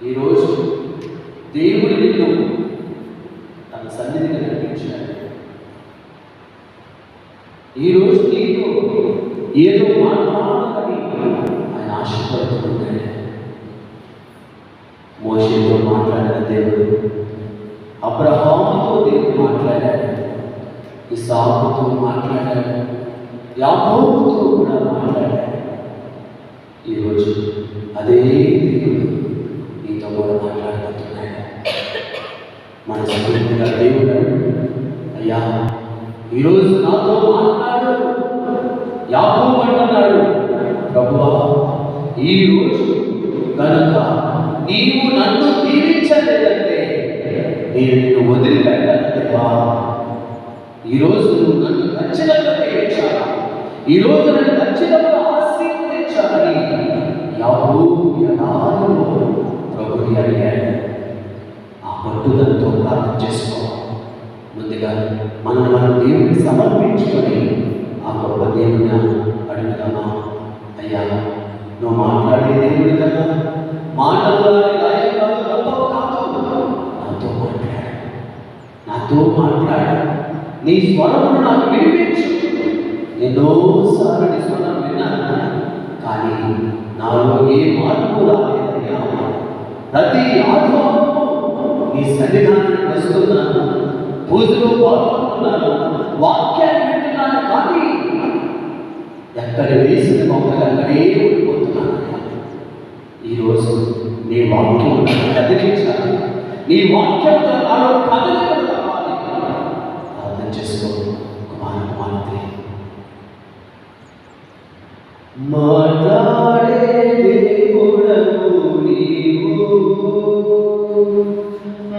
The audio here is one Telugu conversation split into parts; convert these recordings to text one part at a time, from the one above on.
ఈరోజు దేవుడు నిన్ను తన సన్నిధిని నడిపించాడు. ఈరోజు నీతో ఏదో మాట్లాడాలని ఆయన ఆశపడుతున్నాడు. మోషేతో మాట్లాడిన దేవుడు, అబ్రహాముతో దేవుడు మాట్లాడాడు, ఇస్సాకుతో మాట్లాడాడు, యాకోబుతో కూడా మాట్లాడాడు. ఈరోజు అదే దేవుడు నీతో కూడా మాట్లాడుతున్నాడు. మన సమృద్ధిగా దేవుడు, అయ్యా ఈరోజు నాతో మాట్లాడు. యాకోబు అంటున్నాడు, ప్రభువా ఈరోజు కనుక నీవు నన్ను దీవించలేదంటే నేను నిన్ను వదిలిపెట్టలేవా? ఈరోజు నువ్వు నన్ను ఖచ్చితంగా దీవించాలా, ఈరోజు నన్ను ఖచ్చితంగా ఆశీర్వదించాలని యాకోబు యథార్థంలో ప్రభుని అడిగాడు. ఆ పట్టుదలతో ప్రార్థన చేసుకోవాలి. ముందుగా మనం దేవుడిని సమర్పించుకొని ఆ గొప్ప దేవుని అడుగుదామా? అయ్యా నువ్వు మాట్లాడే దేవుడు కదా, మాటలు కాదు, గొప్ప కాదు, నాతో మాట్లాడు, నీ స్వరమును నాకు వినిపించు. ఎన్నోసార్లు నీ స్వరం విన్నాను, కానీ నాలో ఏ మార్పు రాలేదయ్యా. ప్రతి ఆదివారము నీ సన్నిధానానికి వస్తున్నాను, పూజలో పాల్గొంటున్నాను, వాక్యాన్ని వింటున్నాను, కానీ ఎక్కడ వేసిన మొక్కలు అక్కడే ఉండిపోతున్నాను. ఈరోజు నీ వాక్యం కదిలించాలి, నీ వాక్యంతో నాలో కదలికలు కావాలి. ప్రార్థన చేసుకో కుమారుడు. మాట్లాడే దేవుడవు నీవు,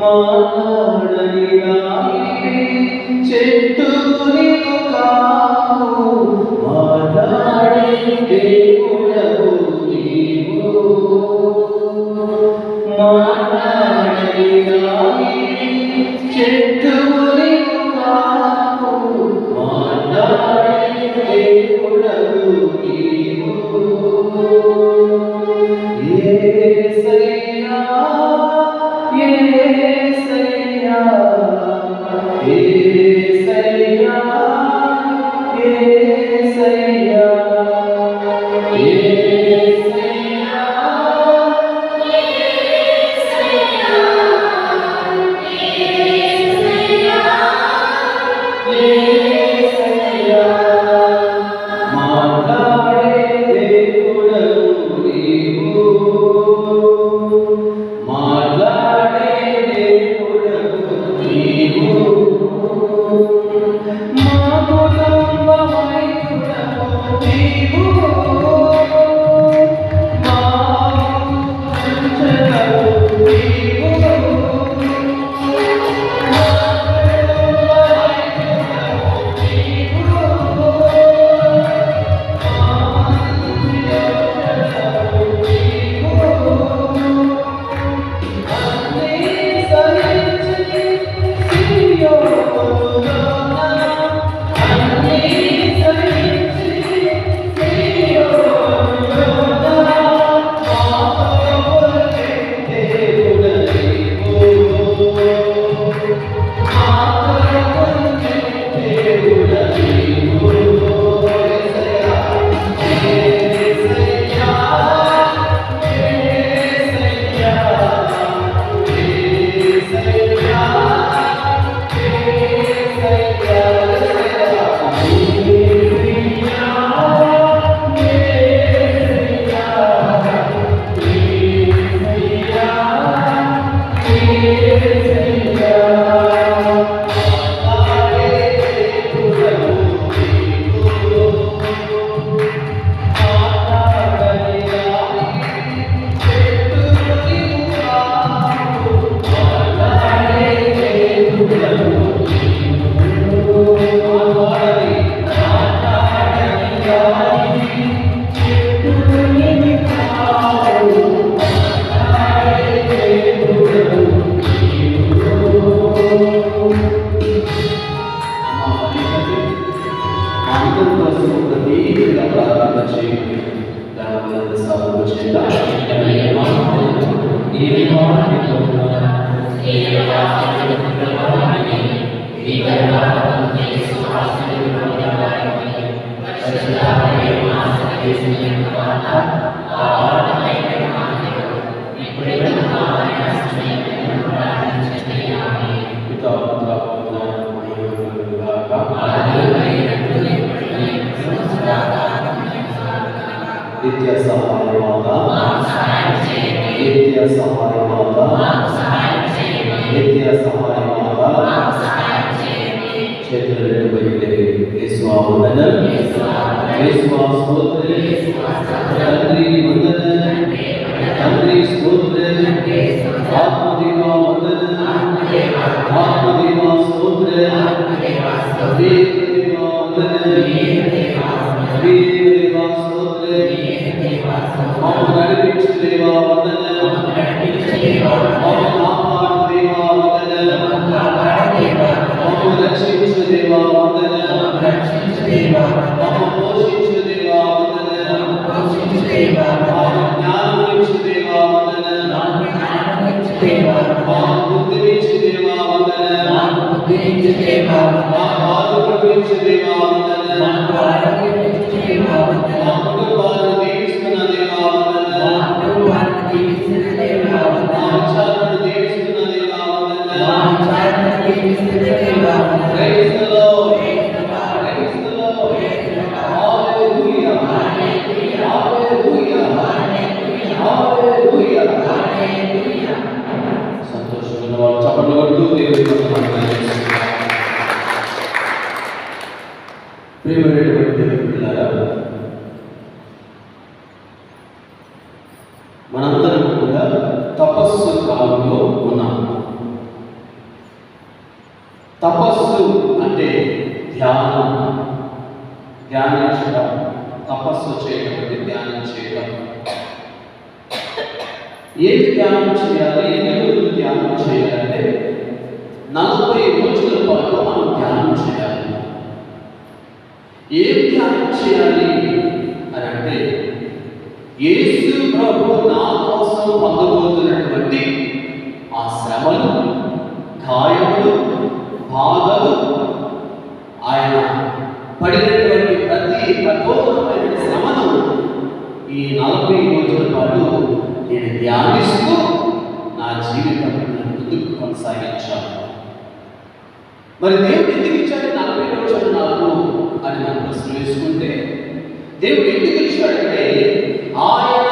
మాట్లాడని చెట్టు నీవు కావు. మాట్లాడే దేవుడవు నీవు, మాట్లాడని చెట్టు నీవు కావు. మాట్లాడే దేవుడవు నీవు. యేసయ్యా యేసయ్యా యేసయ్యా యేసయ్యా యేసయ్యా యేసయ్యా మాట్లాడే దేవుడవు నీవు. నిత్య సహాయ మాత, నిత్య సహాయ మాత, నిత్య సహాయ మాత, చేతులు వందనం, స్తోత్రం, తండ్రి వందనం, తండ్రి స్తోత్రం, ఆత్మదేవా వందనం, ఆత్మదేవా స్తోత్రం, దేవదేవా వందనం, దేవదేవా స్తోత్రం, మమ్ము నడిపించు దేవా వందనం, మమ్ము కాపాడు దేవా వందనం, మమ్ము రక్షించు దేవా వందనం, మమ్ము పోషించు దేవా వందనం, మమ్ము జ్ఞానమిచ్చు దేవా వందనం, మమ్ము బుద్ధినిచ్చు దేవా వందనం, మా ఆరోగ్యమిచ్చు దేవా వందనం, మా కుటుంబాలను దీవిస్తున్న దేవా వందనం, మా విచారణను దీవిస్తున్న దేవా వందనం. Praise the Lord. Praise the Lord. Hallelujah. Hallelujah. Hallelujah. సంతోషంగా వాళ్ళు చప్పట్లు కొడుతూ దేవుని వందనాలు చేస్తున్నారు. ప్రియమైనటువంటి దేవుని పిల్లారా, మనందరం కూడా తపస్సు కాలంలో ఉన్నాం. తపస్సు అంటే ధ్యానం, ధ్యానించడం, తపస్సు చేయడం అంటే ధ్యానం చేయడం. ఏది ధ్యానం చేయాలి, ఎన్ని రోజులు ధ్యానం చేయాలంటే 40 రోజుల పాటు మనం ధ్యానం చేయాలి. ఏం ధ్యానం చేయాలి అని అంటే, యేసు ప్రభు నా కోసం పొందబోతున్నటువంటి ఆ శ్రమలు, గాయములు, బాధలు, ఆయన పడినటువంటి ప్రతి కఠోరమైన శ్రమను ఈ 40 రోజుల పాటు నేను ధ్యానిస్తూ నా జీవితం ముందుకు కొనసాగించాను. మరి దేవుడు ఎందుకు ఇచ్చాడు 40 రోజులు నాకు అని మనం ప్రశ్న వేసుకుంటే, దేవుడు ఎందుకు ఇచ్చాడంటే ఆయన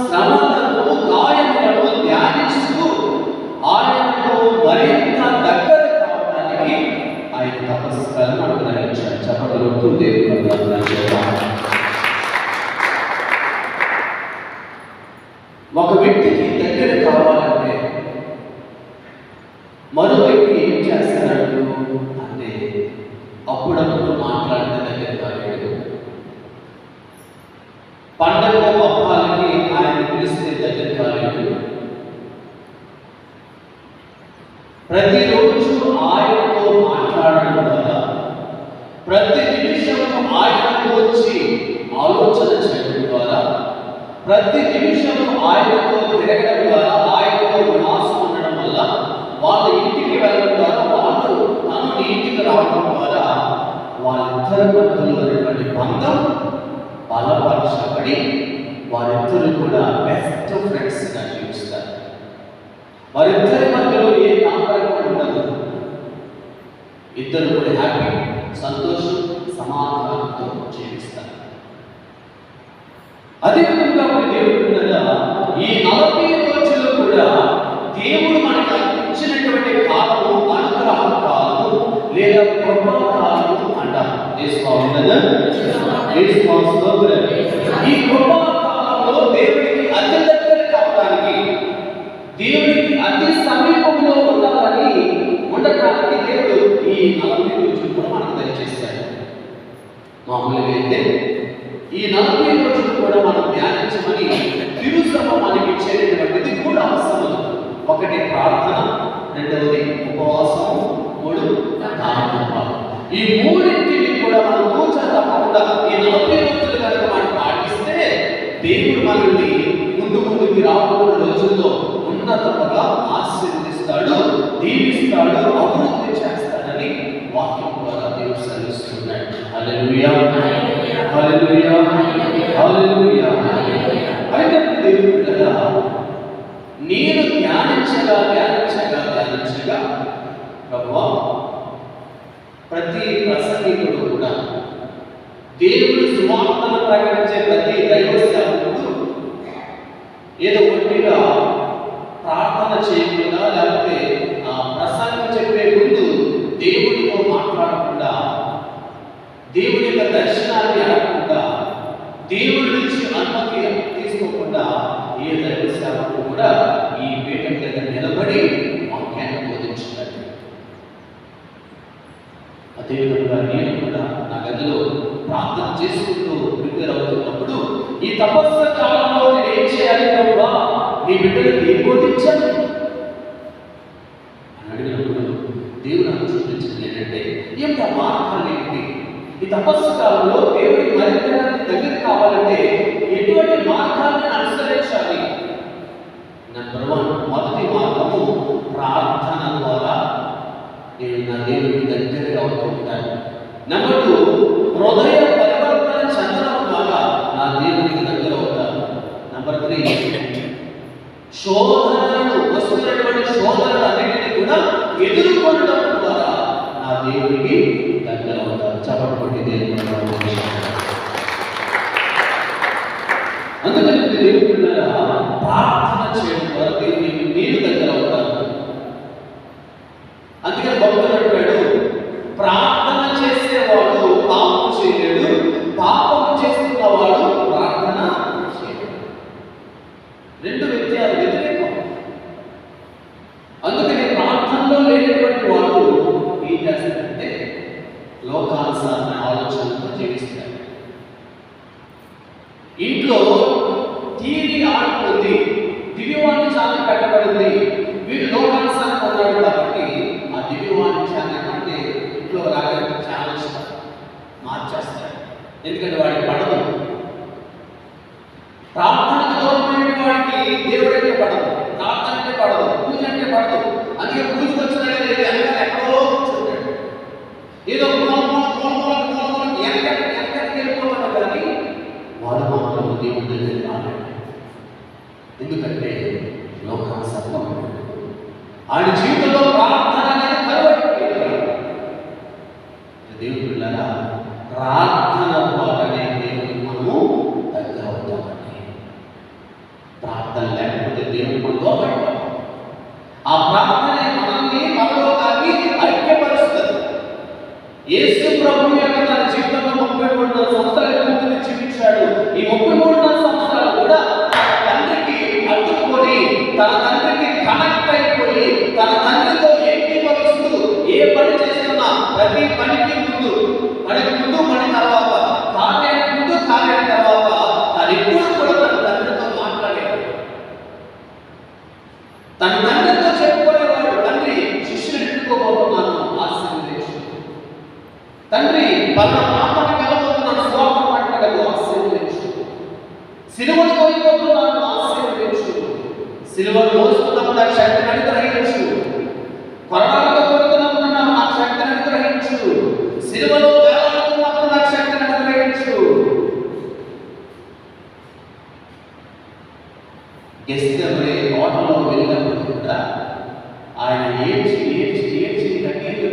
శ్రమలను, గాయములను ధ్యానిస్తూ ఆయనకు మరింత దగ్గర కావడానికి ఆయన తపస్సులను అనుగ్రహించాడు. చెప్పగలుగుతూ దేవుడు ఒక వ్యక్తికి దగ్గర కావాలంటే మరో వ్యక్తి ఏం చేస్తున్నాడు అంటే అప్పుడప్పుడు మాట్లాడితే దగ్గర కాలేడు. పండగ పప్పాలకి ఆయన పిలిస్తే దగ్గర కాలేడు. ప్రతిరోజు ఆయనతో మాట్లాడడం ద్వారా, ప్రతి నిమిషము ఆయనకు వచ్చి ఆలోచన చేయడం ద్వారా, ప్రతి నిమిషము ఆయనతో తిరగడం ద్వారా, ఆయనతో నివాసం ఉండడం వల్ల, వాళ్ళ ఇంటికి వెళ్ళడం ద్వారా, వాళ్ళు తను ఇంటికి రావడం ద్వారా వాళ్ళిద్దరి మధ్యలో ఉన్నటువంటి బంధం బలపరచబడి వారిద్దరు కూడా బెస్ట్ ఫ్రెండ్స్గా జీవిస్తారు. వారిద్దరి మధ్యలో ఏ కాంప్రమైజ్ ఉండదు. ఇద్దరు కూడా హ్యాపీ, సంతోషం, సమాధానంతో జీవిస్తారు. అదేవిధంగా దేవుడు కూడా ఈ 40 రోజులు కూడా దేవుడు మనకు ఇచ్చినటువంటి కాలము అనుగ్రహ కాలము లేదా కృపా కాలము అంటారు. ఈ కృపా కాలంలో దేవుడికి అతి దగ్గర కావడానికి, దేవుడికి అతి సమీపంలో ఉండటానికి దేవుడు ఈ 40 రోజులు కూడా మనకు దయచేస్తాడు. మామూలుగా అయితే ఈ 40 రోజులు కూడా మనం ధ్యానించమని తిరుసభ మనకి ఇచ్చేటటువంటిది 3 అంశాలు. ఒకటి ప్రార్థన, రెండవది ఉపవాసం, 3 దానం. ఈ మూడింటిని కూడా మనం తూచా తప్పకుండా ఈ 40 రోజులు కనుక మనం పాటిస్తే దేవుడు మనల్ని ముందుకు రాబోతున్న రోజుల్లో ద్వారా ఆశీర్వదిస్తాడు, దీవిస్తాడు, అభివృద్ధి చేస్తాడని వాక్యం ద్వారా దేవుడు సెలవిస్తున్నాడు. హల్లెలూయా, హల్లెలూయా, హల్లెలూయా. అయితే దేవుడు కదా, నేను ధ్యానించగా ప్రభువా, ప్రతి ప్రసంగికుడు కూడా, దేవుడు సువార్తను ప్రకటించే ప్రతి దైవ సేవకుడు ఏదో ఒంటిగా ప్రార్థన చేయకుండా, లేకపోతే ప్రసంగం చెప్పే ముందు దేవుడితో మాట్లాడకుండా, దేవుడి యొక్క దర్శనాన్ని అడగకుండా, దేవుడి నుంచి అనుమతి తీసుకోకుండా ఏ దైవ సేవకుడు కూడా ఈ పీఠం దగ్గర నిలబడి వాక్యాన్ని బోధించాడు. అదేవిధంగా నేను కూడా నా గదిలో ప్రార్థన చేసుకుంటూ ప్రిపేర్ అవుతున్నప్పుడు, ఈ తపస్సు కాలంలో నేను ఏం చేయాలి ప్రభువా, నీ బిడ్డలకు ఏం బోధించాలి అని అడిగినప్పుడు దేవుడు నాకు చూపించింది ఏంటంటే, ఏమిటి ఆ మార్గాలు ఏంటి? ఈ తపస్సు కాలంలో దేవుడికి మరింత దగ్గర కావాలంటే ఎటువంటి మార్గాన్ని అనుసరించాలి? నెంబర్ 1, మొదటి మార్గము ప్రార్థన ద్వారా నేను నా దేవుడికి దగ్గరగా అవుతూ ఉంటాను. నెంబర్ 2, హృదయ పరివర్తన చెందడం ద్వారా నా దేవుడికి దగ్గర అవుతాను. నెంబర్ 3, శోధనలను వస్తున్నటువంటి శోధనలన్నింటినీ కూడా ఎదుర్కొనడం ద్వారా నా దేవుడికి దగ్గర అవుతాను. చెప్పబడి దేవుడు అందుకని దేవుడు ప్రార్థన చేయడం ద్వారా దేవుడికి నేను దగ్గర అవుతాను. అందుకని భక్తుడు అంటాడు, ప్రార్థన చేసేవాడు పాపం చేయలేడు, పాపం చేస్తున్నవాడు ప్రార్థన చేయలేడు. రెండు వ్యతిరేకం. అందుకని ప్రార్థనలో లేనటువంటి వాడు ఏం చేస్తాడంటే లోకానుసారమైన ఆలోచనలతో జీవిస్తాడు. ఇంట్లో టీవీ ఆడుతుంది, దివ్యవాణి ఛానల్ పెట్టబడింది, వీడు లోకానుసారంగా ఉన్నాడు కాబట్టి ఆ దివ్యవాణి ఛానల్ అంటే ఇంట్లో రాగలిగిన ఛానల్స్ మార్చేస్తాడు. ఎందుకంటే వాడికి పడదు. ప్రార్థనకు దూరమైన వాడికి దేవుడు అంటే పడదు, ప్రార్థన అంటే పడదు, పూజ అంటే పడదు. అందుకే పూజకు వచ్చిన ఎక్కడో కూర్చుంటాడు, ఏదో వెనకకి వెళ్ళిపోతాడు, కానీ వాడు మాత్రం దేవుడి దగ్గర రాలేడు. ఎందుకంటే లోకానుసారంగా ఆయన జీవితంలో ప్రార్థన అనేది కరువైపోయింది. దేవుడు పిల్లరా, ప్రార్థన ద్వారానే దేవుడికి మనము దగ్గర అవుతామండి. ప్రార్థన లేకపోతే దేవుడు మనం దూరమైపోతాం. ఆ ప్రార్థనే మనల్ని పరలోకాన్ని ఐక్యపరుస్తుంది. యేసు ప్రభువు యొక్క తన జీవితంలో 33 సంవత్సరాలు పూర్తిగా జీవించాడు. ఈ 33 సంవత్సరాలు కూడా తండ్రికి అడ్డుకొని, తన తండ్రికి కనెక్ట్ అయిపోయి, తన తండ్రితో ఏకీభవిస్తూ ఏ పని చేస్తున్నా ప్రతి పనికి ముందు, పని తర్వాత, కార్యానికి ముందు, కార్యానికి తర్వాత తను ఎప్పుడు కూడా తన తండ్రితో మాట్లాడేవాడు. తన తండ్రితో చెప్పుకునేవాడు, తండ్రి శిష్యులు ఎత్తుకోబోతున్నాను, ఆశీర్వదించు. తండ్రి పలానా ప్రాంతానికి వెళ్ళబోతున్నాను, స్వార్థ మాట్లాడకు, ఆశీర్వదించు. సిలువను కోల్పోతున్నాను, ఆశీర్వదించు. సిలువను మోస్తున్నప్పుడు ఆ శక్తిని అనుగ్రహించు. కొరడాలతో కొడుతున్నప్పుడు నా శక్తిని అనుగ్రహించు. సిలువలో వేలాడుతున్నప్పుడు నా శక్తిని అనుగ్రహించు. గెస్తెమనే తోటలో వెళ్ళినప్పుడు కూడా ఆయన ఏడ్చి కన్నీళ్ళు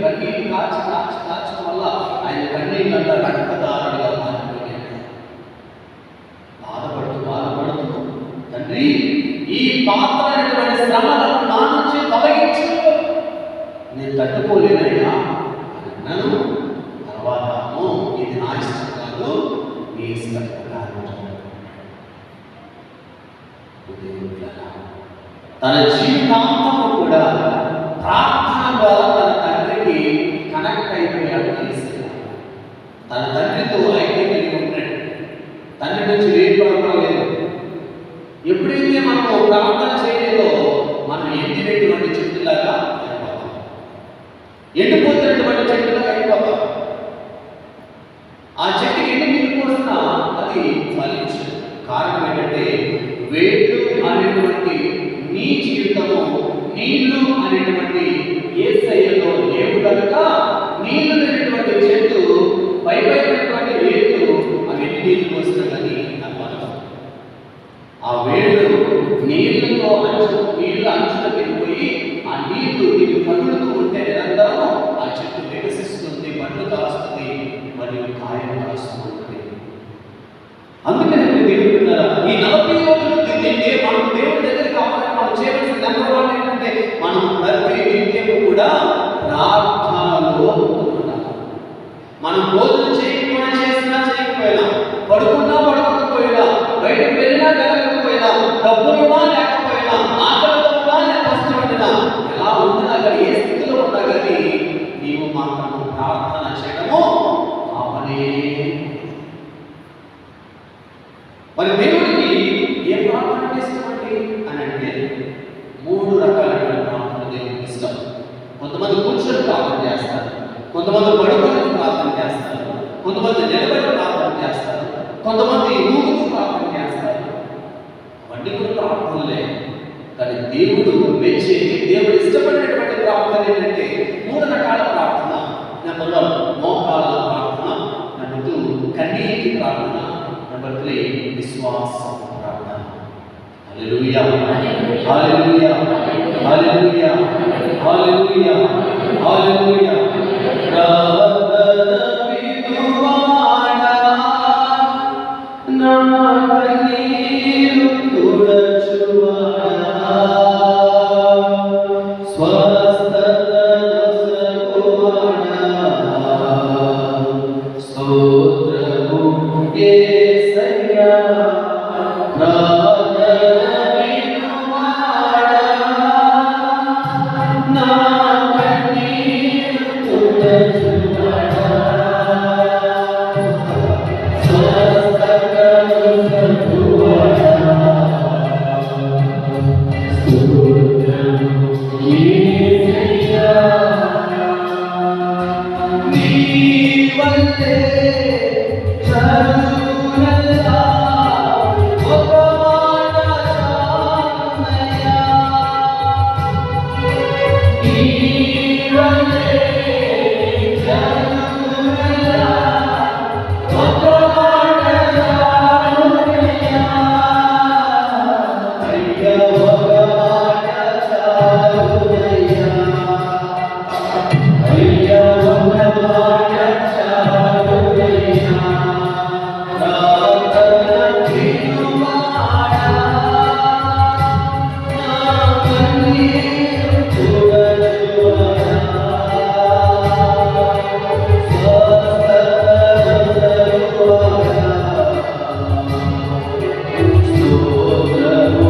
కాచడం వల్ల ఆయన కన్నీళ్ళంతా రక్తదారుడిగా మారిపోయాడు. బాధపడుతూ తండ్రి, ఈ పాత్ర అనేటువంటి శ్రమలను నా నుంచి తొలగించు, నేను తట్టుకోలేనయ్యా అన్నాను. తర్వాత ఇది నా ఇష్టం కాదు, నీ ఇష్టం కాదు. తన జీవితాంతము కూడా ప్రార్థన ద్వారా తన తండ్రికి కనెక్ట్ అయిపోయాడు. తన తండ్రితో ఐక్యం కలిగి ఉన్నాడు. తండ్రి నుంచి వేరుపడలేదు. ఎప్పుడైతే మనము ప్రార్థన చేయలేదో మనం ఎండినటువంటి చెట్టులాగా అయిపోతాం, ఎండిపోతున్నటువంటి చెట్టులాగా అయిపోతాం. ఆ చెట్టుకి ఎన్ని నీళ్ళు పోసినా అది ఫలించదు. కారణం ఏంటంటే వేళ్ళు అనేటువంటి నీ జీవితము నీళ్లలో నీళ్ల అంచులకు వెళ్ళిపోయి ఆ నీళ్లు నీకు పగులుతూ ఉంటే నిరంతరం ఆ చెట్టు వికసిస్తుంది, పండ్లు కాస్తుంది మరియు కాయలు కాస్తూ ఉంటుంది. అందుకని దేవుడు ఈ 40 రోజులు తింటే మనం దేవుడి దగ్గర కావాలని మనం చేయవలసిన నెంబర్ 1 ఏంటంటే మనం ప్రతి నిత్యము కూడా ప్రార్థనలో ఉంటున్నాం. మనం భోజనం చేయకపోయినా చేసినా చేయకపోయినా, పడుకున్నా పడుకోకపోయినా, బయటకు వెళ్ళినా వెళ్ళకపోయినా, డబ్బులున్నా లేకపోయినా, ఆకలితో ఉన్నా లేకపోయినా, ఎలా ఉండినా కానీ ఏ స్థితిలో ఉన్నా కానీ నీవు మాత్రం ప్రార్థన చేయడము ఆపనే. మరి దేవుడికి ఏ ప్రార్థన ఇష్టమండి అని అంటే 3 రకాలైన ప్రార్థన దేవుడికి ఇష్టం. కొంతమంది కూర్చొని ప్రార్థన చేస్తారు, కొంతమంది పడుకొని ప్రార్థన చేస్తారు, కొంతమంది నిలబడి ప్రార్థన చేస్తారు, కొంతమంది ఊగుతూ ప్రార్థన చేస్తారు. అవన్నీ కూడా ప్రార్థనలే. కానీ దేవుడు మెచ్చే, దేవుడు ఇష్టపడేటువంటి ప్రార్థన ఏంటంటే 3 రకాల ప్రార్థన. నెంబర్ 1 మోకాళ్ళ ప్రార్థన, నెంబర్ 2 కన్నీటి ప్రార్థన, నెంబర్ 3 విశ్వాస ప్రార్థన. హల్లెలూయా హల్లెలూయా హల్లెలూయా హల్లెలూయా హల్లెలూయా. ప్రార్థన వినువాడా, నా కన్నీరు తుడచువాడా, స్వస్థతనొసగువాడా, స్తోత్రము యేసయ్యా. ప్రార్థన వినువాడా, నా కన్నీరు తుడచువాడా, స్వస్థతనొసగువాడా, స్తోత్రము యేసయ్యా. నీ వల్లే కరుణలా ఒక మాట చాలునయ్యా. నీ వల్లే కరుణలా ఒక మాట చాలునయ్యా. అయ్యా ఒక మాట చాలునయ్యా. అయ్యా ఒక మాట చాలునయ్యా. ప్రార్థన వినువాడా, నా కన్నీరు తుడచువాడా, స్వస్థతనొసగువాడా, స్తోత్రము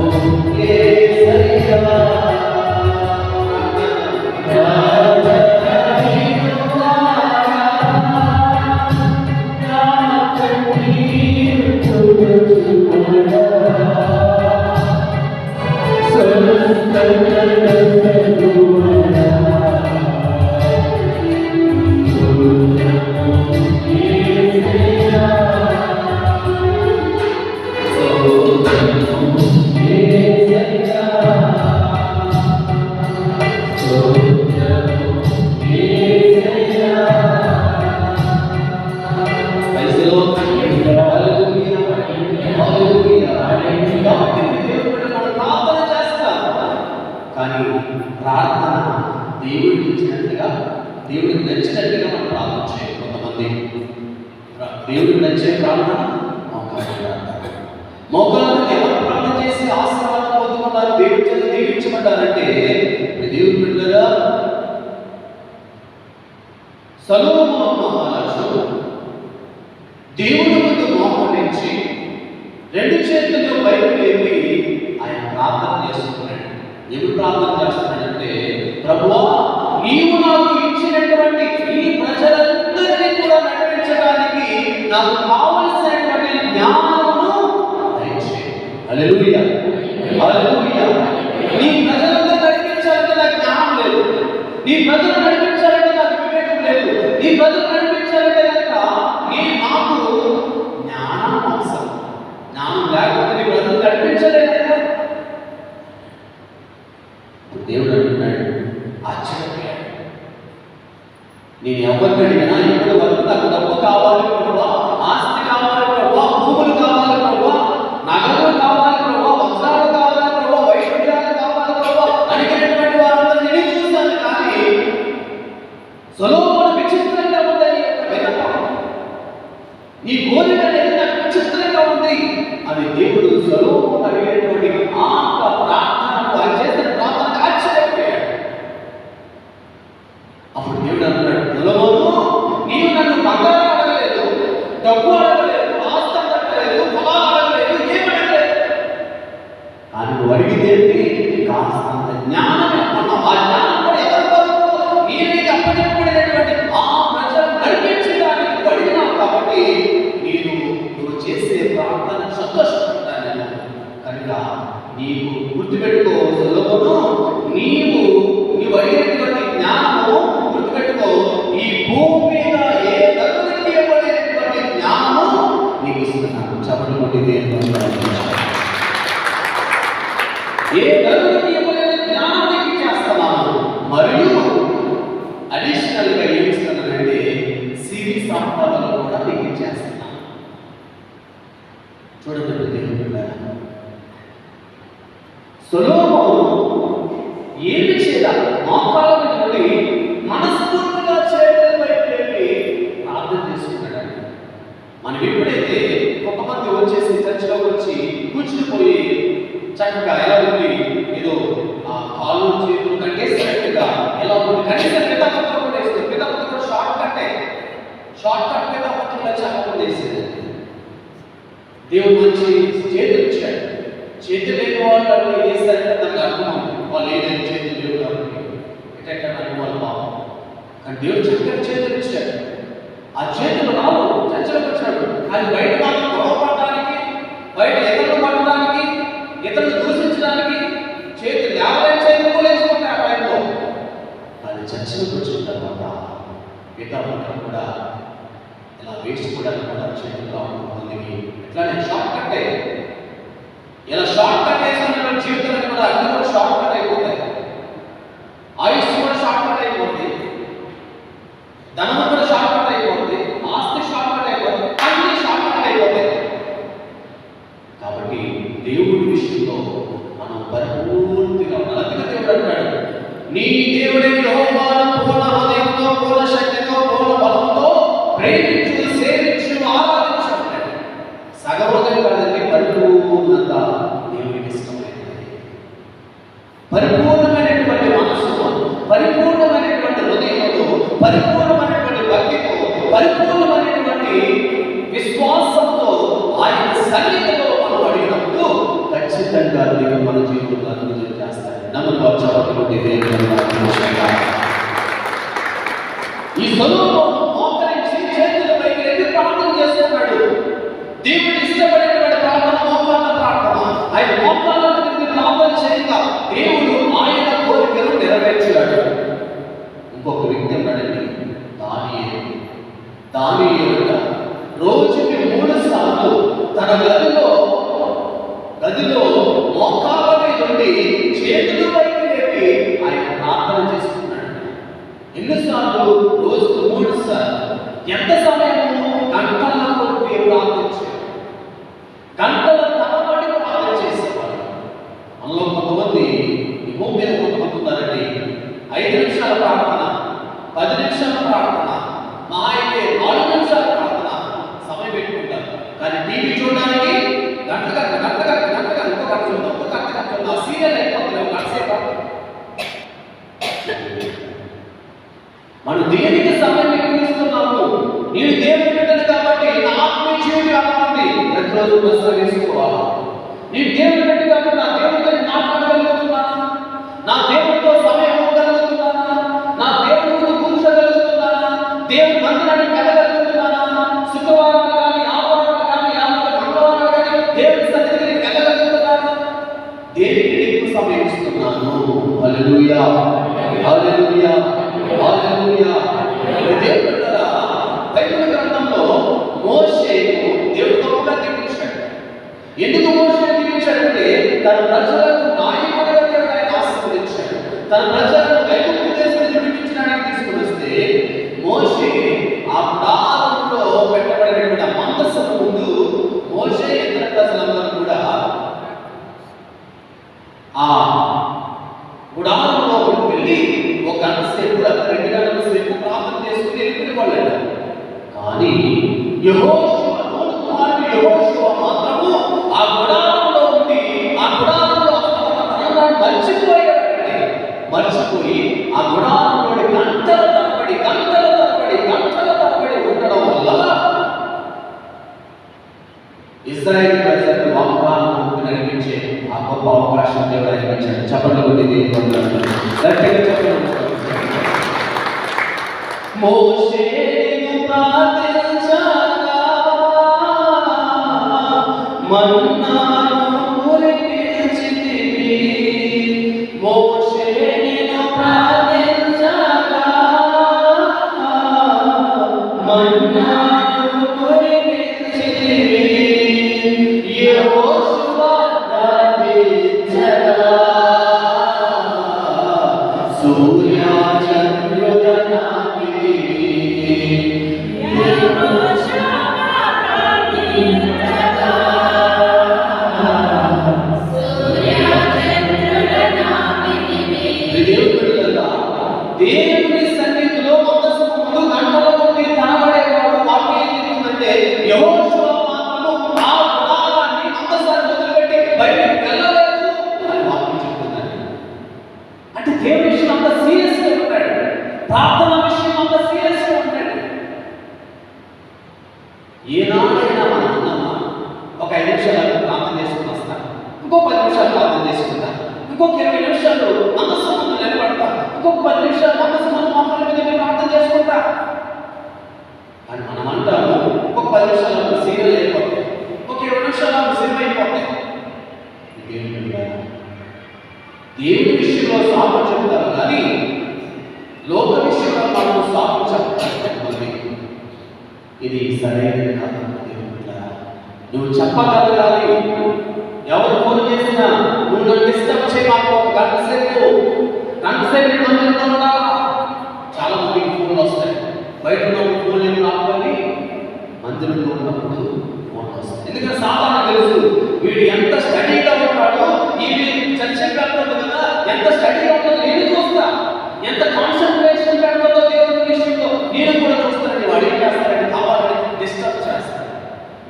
యేసయ్యా. ప్రార్థన వినువాడా, నా కన్నీరు తుడచువాడా, స్వస్థతనొసగువాడా, స్తోత్రము యేసయ్యా. స్తోత్రము యేసయ్యా. స్తోత్రము యేసయ్యా. Praise the Lord. హల్లెలూయా హల్లెలూయా. కాబట్టి దేవుడు మనం ప్రార్థన చేస్తాం, కానీ ప్రార్థన దేవుడికి ఇచ్చినట్లుగా, దేవుడికి నచ్చినట్లుగా మనం ప్రార్థన చేయాలి. కొంతమంది దేవుడికి నచ్చే ప్రార్థన మోకాళ్ళ ప్రార్థన. మోకాళ్ళ ఎవరు ప్రార్థన చేసి ఆశీర్వాదం పొందుకున్నారు, దేవుడి చేత దీవించబడ్డారంటే దేవుడి బిడ్డగా సొలొమోను మహారాజు దేవుడి ముందు మోకరించి 2 చేతులు పైకి లేపి ఆయన ప్రార్థన చేస్తున్నాడు. ఎవరు ప్రార్థన చేస్తున్నాడంటే, ప్రభువా నీవు నాకు ఇచ్చినటువంటి ఈ ప్రజలందరినీ కూడా నడిపించడానికి నాకు కావలసినటువంటి జ్ఞానమును దయచేయి. హల్లెలూయా హల్లెలూయా. నీ ప్రజలందరూ నడిపించాలంటే నాకు జ్ఞానం లేదు, నీ ప్రజలు నడిపించాలంటే నాకు వివేకం లేదు, నీ ప్రజలు నడిపించాలంటే కనుక నాకు జ్ఞానం అవసరం. జ్ఞానం లేకపోతే నీ ప్రజలు నడిపించలేదు కదా. దేవుడు అంటున్నాడు, ఆశ్చర్యపోయాడు, నేను ఎవరిని అడిగినా ఇప్పటి వరకు నాకు డబ్బు కావాలి ప్రభువా, ఆస్తి కావాలి ప్రభువా, భూములు కావాలి ప్రభువా, నగలు కావాలి ప్రభువా, వస్త్రాలు కావాలి ప్రభువా, వైశ్వర్యం కాస్తంత జ్ఞానమే మనం ఆ జ్ఞానం కూడా ఎవరి కొరకు నీకు అప్పచెప్పబడినటువంటి ఆ ప్రజలు నడిపించడానికి పడినావు కాబట్టి నువ్వు చేసే ప్రార్థన సంతోషపడతాను కనుక నీవు గుర్తుపెట్టుకో సొలొమోను, నీవు అడిగినటువంటి జ్ఞానము గుర్తుపెట్టుకో, ఈ భూమి మీద ఏ నరునికి ఇవ్వబడినటువంటి జ్ఞానము నీకు ఇస్తున్నాను. చెప్పడం కొట్టి ఏ నరునికి ఇవ్వలేని జ్ఞానం నీకు ఇచ్చేస్తున్నాను. మరియు అడిషనల్ గా ఏమి ఇస్తున్నానంటే సిరి సంపదలు కూడా నీకు ఇచ్చేస్తున్నాను. చూడండి దేవుడు, సొలొమోను ఏమి చేయాలి? మోకాళ్ళ మీద నుండి మనస్ఫూర్తిగా చేయడం బయటకి ప్రార్థన చేసుకుంటాడు. మనం ఎప్పుడైతే కొంతమంది వచ్చేసి చర్చిలోకి వచ్చి కూర్చునిపోయి చక్కగా ఎలా ఉంది, ఏదో ఆ కాళ్ళు చేతులు కట్టేసినట్టుగా ఎలా ఉంది, కనీసం పితపత్రం కూడా వేస్తుంది. పితపత్రం కూడా షార్ట్ కట్ పితపత్రంలో చెప్పకుండా వేసేది. దేవుడు మంచి చేతులు ఇచ్చాడు. చేతులు లేని వాళ్ళు వేస్తారంటే దానికి అర్థం వాళ్ళు ఏదైనా చేతులు లేవు కాబట్టి ఎట్లా అనుకోవాలి పాపం. కానీ దేవుడు చక్కని చేతులు ఇచ్చాడు. ఆ చేతులు రావు చర్చలకు వచ్చాడు. అది బయట మాత్రం గొడవపడడానికి, బయట ఇతరులు పడడానికి, ఇతరులు దూషించడానికి చేతులు లేవలేని చేతులు లేచుకుంటాయి. ఆ టైంలో అది చర్చలకు వచ్చిన తర్వాత ఇతరులు కూడా ఇలా వేసుకోవడానికి కూడా చేతులు మందికి ఎట్లానే షార్ట్ కట్ ఇలా షార్ట్ కట్ వేసుకున్నటువంటి జీవితాన్ని కూడా అన్ని కూడా షార్ట్ కట్ అయిపోతాయి. ఆయుష్ కూడా షార్ట్ కట్ అయిపోతుంది, ధనం కూడా షార్ట్ కట్ అయిపోతుంది, ఆస్తి షార్ట్ కట్ అయిపోతుంది, అన్ని షార్ట్ కట్ అయిపోతాయి. కాబట్టి దేవుడి విషయంలో మనం పరిపూర్తిగా అందుకే దేవుడు అంటాడు, నీ దేవుడిని యెహోవాను పూర్ణ హృదయంతో, పూర్ణ శక్తితో, పూర్ణ బలంతో ప్రేమించు, సేవించు, ఆరాధించు అంటాడు. సగం హృదయం కాదండి, పరిపూర్ణత దేవుడికి ఇష్టమైనది. పరిపూర్ణమైనటువంటి మనస్సుతో, పరిపూర్ణమైనటువంటి హృదయంతో, పరిపూర్ణమైనటువంటి భక్తితో, పరిపూర్ణమైనటువంటి విశ్వాసంతో ఆయన సన్నిధిలో మనం అడిగినప్పుడు ఖచ్చితంగా దేవుడు మన జీవితంలో అద్భుతం చేస్తాడు. నమ్మకం ఈ సొలొమోను మోకరించి చేతుల పైకి ఎత్తి ప్రార్థన చేస్తున్నాడు. దేవుడు ఇష్టపడినటువంటి ప్రార్థన మోకాళ్ళ ప్రార్థన. ఆయన మోకాళ్ళ మీద ప్రార్థన చేయగా దేవుడు ఆయన కోరికను నెరవేర్చాడు. ఇంకొక వ్యక్తి ఉన్నాడండి, దానియేలు రోజుకి 3 సార్లు తన గదిలో మోకాళ్ళ మీద ఉండి చేతులు పైకి లేపి ఆయన ప్రార్థన చేసుకున్నాడు. ఎన్నిసార్లు? రోజుకు 3 సార్లు. ఎంత సమయము? గంటల కొద్ది ప్రార్థించాడు. గంటల తరబడి ప్రార్థన చేసేవాడు. అందులో కొంతమంది ఈ భూమి మీద కొంతమంది ఉన్నారండి, 5 నిమిషాల ప్రార్థన, 10 నిమిషాల ప్రార్థన, మా అయితే 4 నిమిషాల ప్రార్థన సమయం పెట్టుకుంటారు. కానీ టీవీ చూడడానికి గంటగా ఇంకో గంట చూద్దాం, ఆ సీరియల్ అయిపోతుంది ఒక గంట సేపు. మనం దేనికి సమయం ఎక్కువిస్తున్నాము? నేను దేవుని బిడ్డను కాబట్టి నా ఆత్మీయ జీవితం అలా ఉంది, ప్రతిరోజు బస్సు వేసుకోవాలా? నేను దేవుని బిడ్డ కాబట్టి నా దేవుడితో మాట్లాడగలుగుతున్నానా? నా దేవుడితో సమయం ఇవ్వగలుగుతున్నానా? నా దేవుడితో కూర్చోగలుగుతున్నానా? దేవుడి మందిరానికి వెళ్ళగలుగుతున్నానా? శుక్రవారం కానీ, ఆదివారం కానీ, మంగళవారం కానీ దేవుడి సన్నిధికి వెళ్ళగలుగుతున్నానా? దేనికి ఎక్కువ సమయం ఇస్తున్నాను? హల్లెలూయా, హల్లెలూయా, హల్లెలూయా. దేవుడా, బైబిల్ గ్రంథంలో మోషేను దేవుడు గొప్పగా దీవించాడు. ఎందుకు మోషేను దీవించాడంటే తన ప్రజలకు నాయకుడిగా దేవుడు ఆయన ఆశీర్వదించాడు. తన ప్రజలను ఐగుప్తు దేశానికి విడిపించడానికి తీసుకుని వస్తే మోషే ఆ గుడారంలో పెట్టబడినటువంటి మందసం ముందు మోషే ఇతర ప్రజలందరూ కూడా ఆ గుడారంలో వెళ్ళి ఒక గంట సేపు, 2 గంటల సేపు ప్రార్థన చేసుకుని వెళ్ళిపోయేవాళ్ళట. కానీ యెహోషువ మాత్రము ఆ గుడారంలో ఉండి ఆ గుడారంలో మర్చిపోయి ఆ గుడారంలో గంటల తరబడి ఉండడం వల్ల ఇశ్రాయేలు ప్రజలకు వాగ్దానం నడిపించే ఆ గొప్ప గొప్ప అవకాశం దేవుడు ఇచ్చాడు. చెప్పండి కొద్ది మోషేను ప్రార్థించగా మన్నాను కురిపించితివి. మోషేను ప్రార్థించగా మన్నాను కురిపించితివి. యెహోషువ ప్రార్థించగా సూర్య చంద్రుల దేవుని సన్నిధిలో మందసము ముందు గంటల నుండి కనబడేవాడు వాక్యం ఏం చెప్తుందంటే యెహోషువ మాత్రము ఆ గుడారాన్ని మందసాన్ని వదిలిపెట్టి బయటికి వెళ్ళలేదు అని వాక్యం చెప్తుందండి. అంటే దేవుని విషయం అంత సీరియస్ గా ఉంటాడు, ప్రార్థన విషయం అంత సీరియస్ గా ఉంటాడు. ఏనాడైనా మనం ఉన్నామా ఒక 5 నిమిషాలు ప్రార్థన చేసుకుని వస్తాం, ఇంకో 10 నిమిషాలు ప్రార్థన చేసుకుంటాం, ఇంకొక 20 నిమిషాలు మనసు ముందు నిలబడతాం, ఇంకొక 10 నిమిషాలు మనసు ముందు మోకాళ్ళ మీద ప్రార్థన చేసుకుంటాం అని మనం అంటాము. ఒక 10 నిమిషాలు సీరియల్ అయిపోతాయి, ఒక 20 నిమిషాలు సినిమా అయిపోతాయి. దేవుడి విషయంలో సాకు చెప్తారు కానీ లోక విషయంలో మనం సాకు చెప్తాం. ఇది సరైనది కాదు. నువ్వు చెప్పగలగాలి. ఎవరు ఫోన్ చేసినా నువ్వు నన్ను డిస్టర్బ్ చేయమాకు. ఒక గంట సేపు మందిరంలో ఉండాలా. చాలా మందికి ఫోన్లు వస్తాయి, బయట ఉన్నప్పుడు ఫోన్లు ఏమి రావాలి, మందిరంలో ఉన్నప్పుడు ఫోన్ వస్తాయి. ఎందుకంటే సాధారణ తెలుసు వీడు ఎంత స్టడీగా ఉంటాడో, వీడు చర్చకి వెళ్తాడు కదా, ఎంత స్టడీగా ఉంటుందో నేను చూస్తా, ఎంత కాన్సన్ట్రేషన్ పెడతాడో దేవుడి విషయంలో నేను కూడా చూస్తానండి. వాడు ఏం చేస్తాడంటే కావాలని డిస్టర్బ్ చేస్తాడు,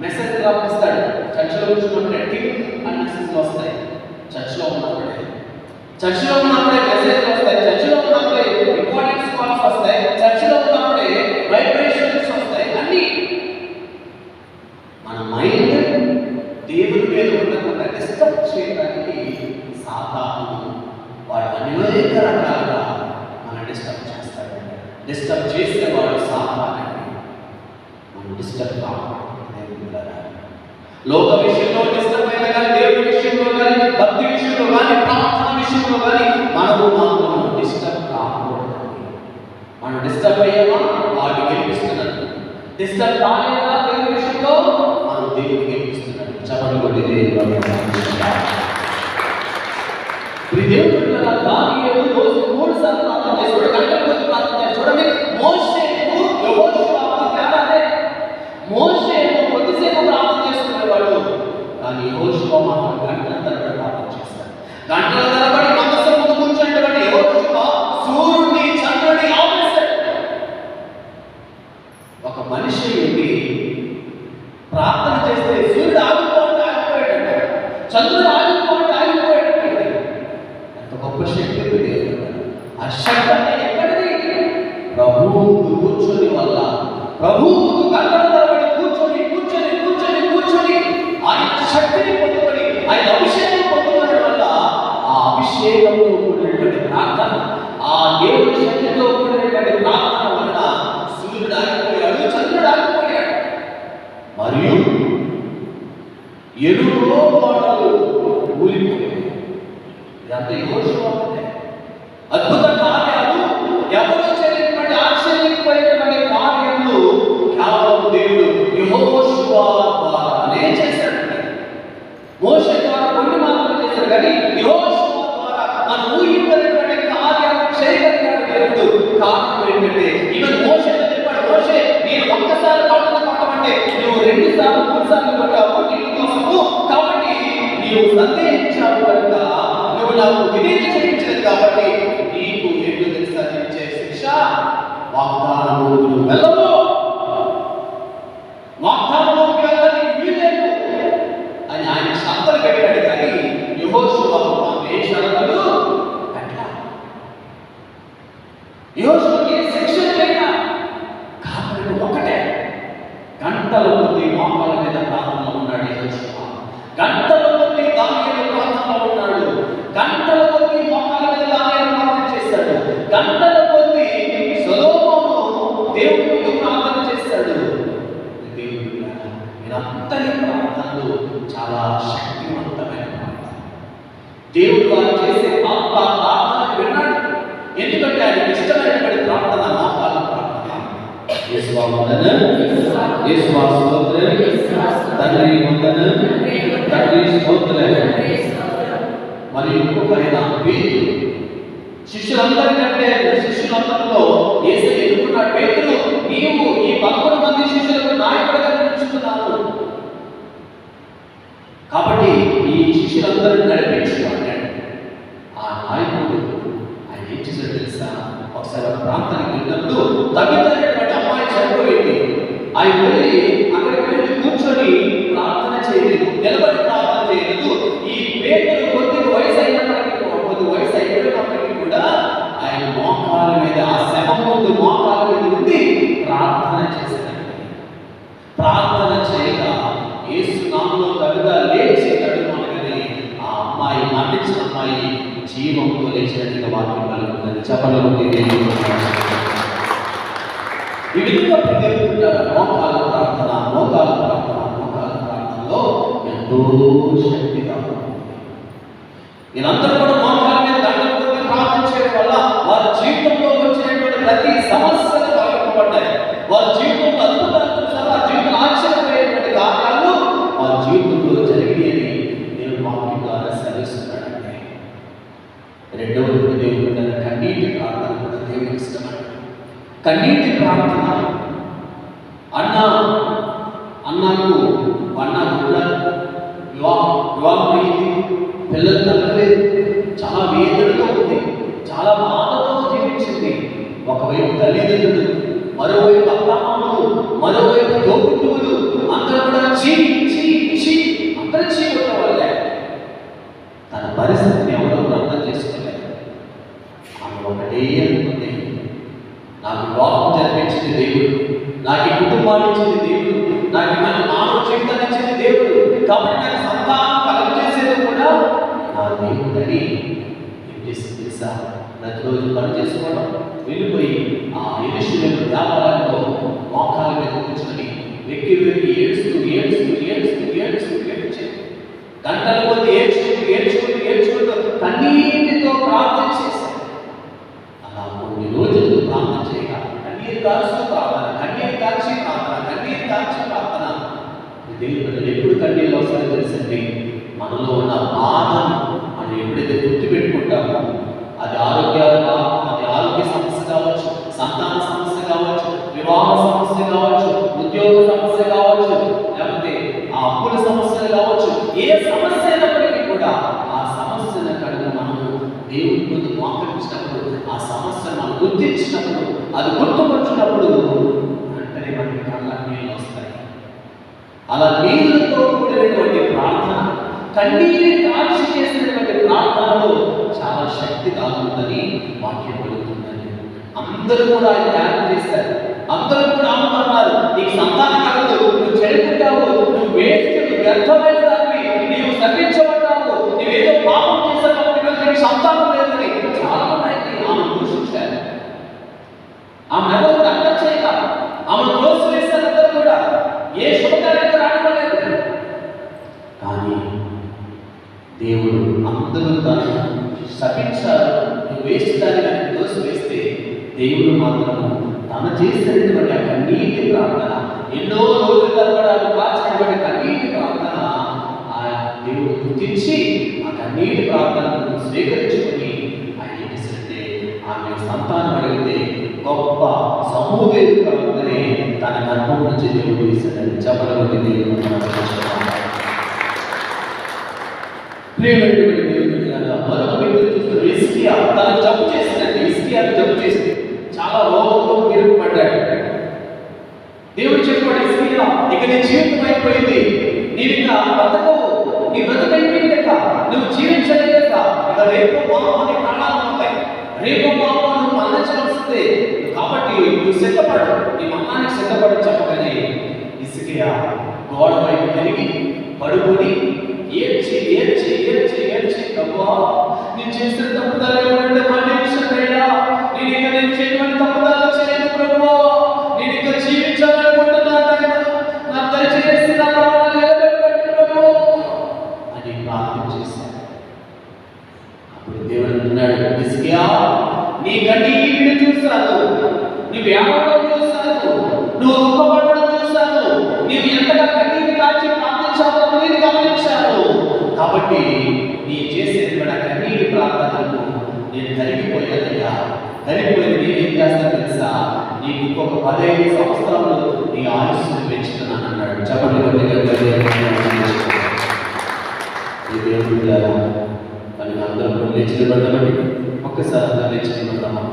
మెసేజ్ రాపిస్తాడు. చర్చలో కూర్చున్నప్పుడే టింగ్ అని మెసేజ్లు వస్తాయి. చర్చలో ఉన్నప్పుడే మెసేజ్లు వస్తాయి, చర్చలో ఉన్నప్పుడే ఇంపార్టెన్స్ కాల్స్ వస్తాయి, చర్చలో ఉన్నప్పుడే వైబ్రేషన్స్ వస్తాయి. అన్నీ మన మైండ్ దేవుడి మీద ఉండకుండా డిస్టర్బ్ చేయడానికి సాతాను వాడు అనేక రకాలుగా మనం డిస్టర్బ్ చేస్తాడు. డిస్టర్బ్ చేస్తే వాడు సాతానండి. మనం డిస్టర్బ్ కావాలి. లోక విషయంలో డిస్టర్బ్ అయినా కానీ, దేవుడి విషయంలో కానీ, భక్తి విషయంలో కానీ, ప్రార్థన విషయంలో కానీ మనము మాత్రం డిస్టర్బ్ కాకూడదు. మనం డిస్టర్బ్ అయ్యామా వాడు గెలిపిస్తున్నాడు, డిస్టర్బ్ కాలేదా దేవుడి విషయంలో మనం దేవుడిని గెలిపిస్తున్నాడు. చెప్పండి కొద్ది దేవుడు దానియేలు రోజు 3 సార్లు ప్రార్థన చేశాడు, గంటల కొద్ది ప్రార్థన చేశాడు. చూడండి, మోషేకు యెహోషువకు తేడానే. మోషేకు కొద్దిసేపు ప్రార్థన చేసుకునేవాడు, కానీ యెహోషువ మాత్రం గంటల తరబడి ప్రార్థన చేస్తాడు. గంటల తరబడి మందసం ముందు కూర్చున్నటువంటి యెహోషువ సూర్యుడిని చంద్రుడిని ఆపేశాడు. ఒక మనిషి ఉండి ప్రార్థన చేస్తే సూర్యుడు ఆగిపోయాడు, చంద్రుడు ఆగిపోయాడు. ఎంత గొప్ప శక్తి దేవుడు. ఆ శక్తి అంటే ఎక్కడిది? ప్రభువు కూర్చొని వల్ల, ప్రభువు గంటల తరబడి కూర్చొని ఆయన శక్తిని పొందుకొని, ఆయన అభిషేకం పొందుకోవడం వల్ల ఆ అభిషేకంతో కూడినటువంటి ప్రార్థన, ఆ దేవుడి శక్తితో కూడినటువంటి ప్రార్థన వల్ల సూర్యుడు ఆగిపోయాడు, చంద్రుడు ఆగిపోయాడు. మరియు ఎరువులో గోడలు ఊలిపోయాయి. ఇదంతా యెహోషువ అద్భుత కార్యాలు, ఎవరో చేయనటువంటి ఆశ్చర్యపోయినటువంటి కార్యాలు కేవలం దేవుడు యెహోషువ ద్వారానే చేశాడు. మోషే ద్వారా కొన్ని మాత్రమే చేశాడు, కానీ యెహోషువ ద్వారా మనం ఊహించినటువంటి కార్యాలు చేయగలిగాడు దేవుడు. కారణం ఏంటంటే ఈవెన్ మోషేతో చెప్పాడు, మోషే నేను ఒక్కసారి పంటను కొట్టమంటే నువ్వు 2 సార్లు 3 సార్లు కొట్టావు నీళ్ళ కోసము, కాబట్టి నీవు సందేహించావు కనుక, నువ్వు నాకు విధేయత చూపించలేదు కాబట్టి నీకు ఏంటో తెలుసా ఇచ్చే శిక్ష, వాగ్దానముకు వెళ్ళవు, వాగ్దానంలోకి వెళ్ళడానికి వీల్లేదు అని ఆయన షరతులు పెట్టాడు. కానీ యెహోషువ ఏ షరతులు అట్లా యెహోషువకి శిక్ష లేదా కారణం ఒకటే, గంటల కొద్ది మోకాళ్ళ మీద ప్రార్థనలో ఉన్నాడు యెహోషువ, గంటల కొద్ది దానియేలు ప్రార్థనలో ఉన్నాడు. దేవుడు వారు చేసే ప్రార్థనకు విన్నాడు. ఎందుకంటే ఆయనకి ఇష్టమైనటువంటి ప్రార్థన మోకాళ్ళ ప్రార్థన. యేసువా వందనం, యేసువా స్తోత్రం, తండ్రి వందనం, తండ్రి స్తోత్రం. మరి ఇంకొక ఆయన పేతురు. శిష్యులందరిలో యేసయ్య ఎన్నుకున్నాడు. పేతురు, నీవు ఈ 11 మంది శిష్యులకు నాయకుడిగా నిలుచుకున్నావు. కాబట్టి ఈ శిష్యులందరూ నడిపించుకున్నాడు. ఆ నాయకుడు ఆయన ఏం చేశాడు తెలుసా? ఒకసారి ప్రాంతానికి వెళ్ళినప్పుడు తగ్గినటువంటి అమ్మాయి చనిపోయింది. ఆయన వెళ్ళి అక్కడికి వెళ్ళి కూర్చొని ప్రార్థన చేయలేదు, నిలబడి ప్రార్థన చేయలేదు. ఈ పేతురు కొద్ది వయసు అయినప్పటికీ కూడా ఆయన మోకాల మీద, ఆ శవం ముందు మోకాల మీద ఉండి ప్రార్థన చేశాడండి. ప్రార్థన చేయగా యేసు నామములో తగ్గగా లేచి నడుమనగానే ఆ అమ్మాయి, మరణించిన అమ్మాయి జీవంతో లేచినట్టుగా వాక్యం కలుగుతుంది. చెప్పలు ఈ విధంగా ప్రతికుంటారు. మోకాల ప్రార్థనలో ఎంతో శక్తిగా వీళ్ళందరూ కూడా మోకాల మీద దండం కొట్టి ప్రార్థన చేయడం వల్ల వారి జీవితంలో వచ్చినటువంటి ప్రతి సమస్యలు తొలగింపబడ్డాయి. వారి జీవితంలో అద్భుతాలు చూసారు. ఆ జీవితంలో ఆశ్చర్యపోయేటువంటి కార్యాలు వారి జీవితంలో జరిగినాయని దేవుడు వాక్యం ద్వారా సెలవిస్తున్నాడండి. రెండవది దేవుడు కన్నీటి ప్రార్థన కూడా దేవుడికి ఇష్టమండి. కన్నీటి ప్రార్థన. అన్నకు కూడా వివాహం అయింది, పిల్లలు కలగలేదు, చాలా వేదనతో ఉంది, చాలా బాధతో జీవించింది. ఒకవైపు తల్లిదండ్రులు, మరోవైపు అత్తమామలు, మరోవైపు తోబుట్టువులు, అందరూ కూడా అందరూ చీకొట్టడం వల్లే తన పరిస్థితిని ఎవరో అర్థం చేసుకోలేదు. ఆమె ఒకటే అనుకుంది, నాకు వివాహం జరిపించింది దేవుడు, నాకు ఈ కుటుంబాన్ని ఇచ్చింది దేవుడు, నాకు మన మానవ జీవితాన్ని ఇచ్చింది దేవుడు, కాబట్టి నాకు సంతానం కలుగజేసేది కూడా నా దేవుడని ఏం చేసింది తెలుసా? ప్రతిరోజు పని చేసుకోవడం, వెళ్ళిపోయి ఆ యెరూషలేము దేవాలయంలో మోకాల మీద కూర్చొని వెక్కి ఏడుస్తూ గంటల కొద్ది ఏడ్చుకుంటూ కన్నీటితో ప్రార్థన చేశారు. అలా కొన్ని రోజులు ప్రార్థన చేయగా కన్నీరు కాల్చి ప్రార్థన. దేవుడు ఎప్పుడు కన్నీళ్ళు వస్తాయో తెలుసండి, మనలో ఉన్న బాధను మనం ఎప్పుడైతే గుర్తుపెట్టుకుంటామో, అది ఆరోగ్య సమస్య కావచ్చు, సంతాన సమస్య కావచ్చు, వివాహ సమస్య కావచ్చు, ఉద్యోగ సమస్య కావచ్చు, లేకపోతే ఆ అప్పుల సమస్యలు కావచ్చు, ఏ సమస్య అయినప్పటికీ కూడా ఆ సమస్యను కనుక మనము దేవుడి ముందు మోకరించినప్పుడు, ఆ సమస్యను మనం గుర్తించినప్పుడు, అది గుర్తుకొచ్చినప్పుడు వెంటనే మనకి కళ్ళ నీళ్ళు వస్తాయి. అలా నీళ్ళతో కూడినటువంటి ప్రార్థన, కన్నీరు కాల్చి చేసినటువంటి ప్రార్థనలో చాలా శక్తి కాగుతుందని వాక్యం కలుగుతుందని అందరూ కూడా ఆయన ధ్యానం చేస్తారు. అందరూ కూడా అమ్ముతున్నారు, నీకు సంతానం కలదు, నువ్వు చెడుకుంటావు, నువ్వు వేస్ట్, వ్యర్థమైన దానివి, నీవు శపించబడ్డావు, నువ్వేదో పాపం చేసావు, నీకు సంతానం లేదని చాలా మంది ఆమె దూషించారు. ఆమె ఎవరు అర్థం చేయక ఆమె క్లోజ్ వేశారు. అందరూ కూడా ఏ శుభకార్యాలు రానివ్వలేదు. కానీ దేవుడు అందరూ తను శపించారు, నువ్వు వేస్ట్ దాన్ని దోషి వేస్తే దేవుడు మాత్రము తను చేసినటువంటి ఆ కన్నీటి ప్రార్థన, ఎన్నో రోజుల తరబడి కాచినటువంటి కన్నీటి ప్రార్థన ఆ దేవుడు గుర్తించి ఆ కన్నీటి ప్రార్థనను స్వీకరించుకొని ఆయన ఏం చేశారంటే ఆమె సంతానం అడిగితే గొప్ప సమూహేది ప్రార్థనే తన గర్భం నుంచి దేవుడు వేశాడని చెప్పగలిగితే దేవుడు మరొక వ్యక్తిని చూస్తున్న హిజ్కియా తనకు జబ్బు చేసిందండి. హిజ్కియాకు జబ్బు చేసింది, చాలా రోగంతో పడ్డాడు. దేవుడు చెప్పాడు, హిజ్కియా ఇక నీ జీవితం అయిపోయింది, నీవు ఇక బ్రతకవు, నీ బ్రతకైపోయిందక, నువ్వు జీవించలేదక, ఇక రేపు మామ నీ ప్రాణాలు ఉంటాయి, రేపు మామ నువ్వు మరణించవలసిందే, కాబట్టి నువ్వు సిద్ధపడు, నీ మరణానికి సిద్ధపడి చెప్పగానే హిజ్కియా గోడ వైపు తిరిగి పడుకొని ఏడ్చి ప్రభువా నేను చేసిన తప్పుదాలు ఏమంటే మన్నించయ్యా, నేను చేయటువంటి తప్పుదాలు చేయను ప్రభువా, నేను ఇంకా జీవించాలనుకుంటున్నాను, నా దయచేసి నా ప్రాణాలు నిలబెట్టండి ప్రభువా అని ప్రార్థన చేశాను. దేవుడు అంటున్నాడు, హిజ్కియా, నీ కన్నీటిని చూశాను, నీ వ్యాపారం చూశాను, నువ్వు దుఃఖపడడం చూశాను, నీవు ఎంతగా కన్నీటి కాచి ప్రార్థించావో నేను గమనించాను. కాబట్టి నీ చేసేటువంటి కన్నీటి ప్రార్థనకు నేను కరిగిపోయానయ్యా. కరిగిపోయి నేను ఏం చేస్తాను తెలుసా, నీకు ఇంకొక 15 సంవత్సరాలు నీ ఆయుష్ను పెంచుతున్నాను అన్నాడు. చెప్పండి దేవుళ్ళారా, మనకి అందరం లేచినబడ్డామని ఒక్కసారి అందరూ లేచినబడ్డామా?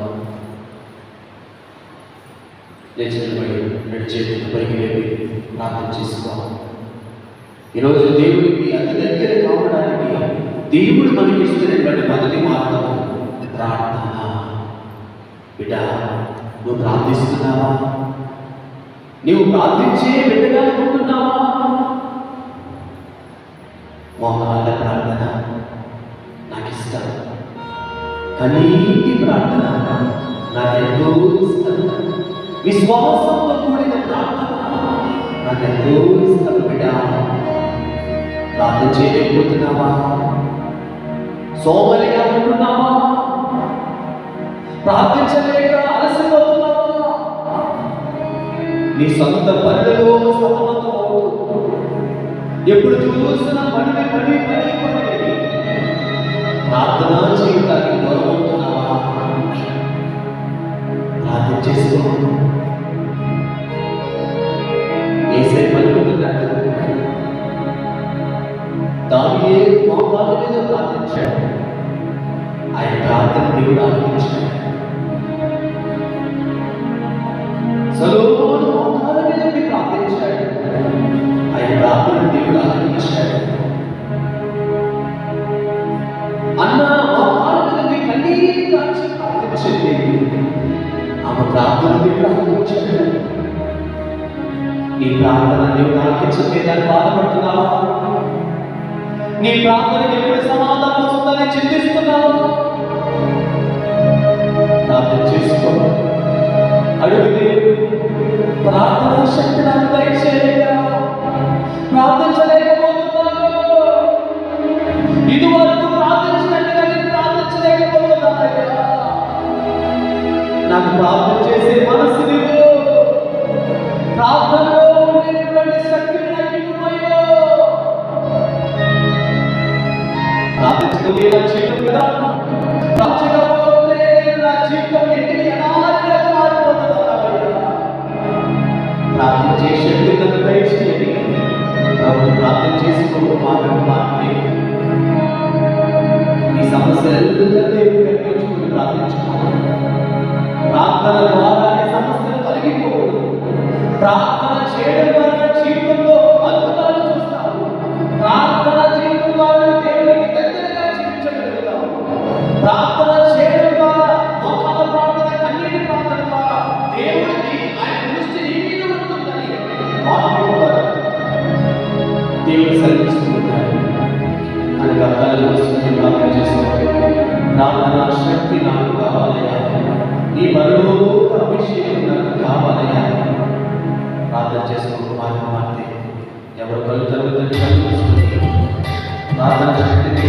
లేచినబడి 2 చేతులు పైకి లేపి ప్రార్థన చేసుకోవాలి. ఈరోజు దేవుడికి అతి దగ్గర కావడానికి దేవుడు మనకి ఇస్తున్నటువంటి మొదటి మార్గం ప్రార్థన. బిడ్డ, నువ్వు ప్రార్థిస్తున్నావా? నీవు ప్రార్థించే బిడ్డగా అనుకుంటున్నావా? మోకాళ్ళ ప్రార్థన నాకు ఇష్టం, కన్నీటి ప్రార్థన నాకెంతో ఇష్టం, విశ్వాసంతో కూడిన ప్రార్థన నాకెంతో ఇష్టం. బిడ్డ, ప్రార్థన చేయలేకపోతున్నావా? సోమరిగా ఉంటున్నావా? ప్రార్థించలేక అలసిపోతున్నావా? నీ సొంత పనులలో సతమతమవుతూ ఎప్పుడు చూసినా పని ప్రార్థనా జీవితానికి దూరం అవుతున్నావా? ప్రార్థన చేసుకో. యేసయ్య పలుకుతున్నాడు, దానియేలు మోకాళ్ళ మీద ప్రార్థించాడు, ఆయన ప్రార్థన దేవుడు ఆలకించాడు. సొలొమోను మోకాళ్ళ మీద ప్రార్థించాడు, ఆయన ప్రార్థన దేవుడు ఆలకించాడు. అన్న మోకాళ్ళ మీద కన్నీటి కాచి ప్రార్థించింది, ఆమె ప్రార్థన దేవుడు ఆలకించాడు. నీ ప్రార్థన దేవుడు ఆలకించలేదని బాధపడుతున్నావా? నీ ప్రార్థనకి ఎప్పుడు సమాధానం వస్తుందని చింతిస్తున్నావా? ప్రార్థన చేసుకో, అడిగితే ప్రార్థన శక్తి నాకు దయచేయగా. ప్రార్థించలేకపోతున్నాను, ఇదివరకు ప్రార్థించినట్టుగా నేను ప్రార్థించలేకపోతున్నానయ్యా. నాకు ప్రార్థన చేసే మనసు నీవు, ప్రార్థనలో ఉండేటువంటి శక్తిని నాకు ఇవ్వమయ్యా. ప్రార్థించకపోతే నా జీవితం కదా, ప్రార్థించకపోతే నా జీవితం ఎండిని అనాదిగా మారిపోతుందయ్యా. ప్రార్థించే శక్తి నన్ను దయచేయండి. ప్రార్థన చేసుకో, మార్పే ఈ సమస్యలు దేవుడు కనిపించుకుని ప్రార్థించుకోవాలి. ప్రార్థన ద్వారా సమస్యలు తొలగిపోకూడదు. ప్రార్థన చేయడం ద్వారా జీవితంలో అద్భుతాలు చూస్తాము. ప్రార్థన జీవితం ద్వారా దేవునికి దగ్గరగా జీవించగలుగుతాము. ప్రార్థన చేయడం ద్వారా, మోకాళ్ళ ప్రార్థన, కన్నీటి ప్రార్థన ద్వారా దేవుడికి ఆయన దృష్టి నీ మీద ఉంటుందని వాక్యం ద్వారా దేవుడు సెలవిస్తున్నాడు. కనుక కళ్ళు వస్తుంది ప్రార్థన చేసుకోవాలి. ప్రార్థన శక్తి నాకు కావాలయ్యా, నీ పరలోక అభిషేకం నాకు కావాలయ్యా. ప్రార్థన చేసుకోవాలి. మార్తే ఎవరు కళ్ళు తరుగుతుంది ప్రార్థన శక్తిని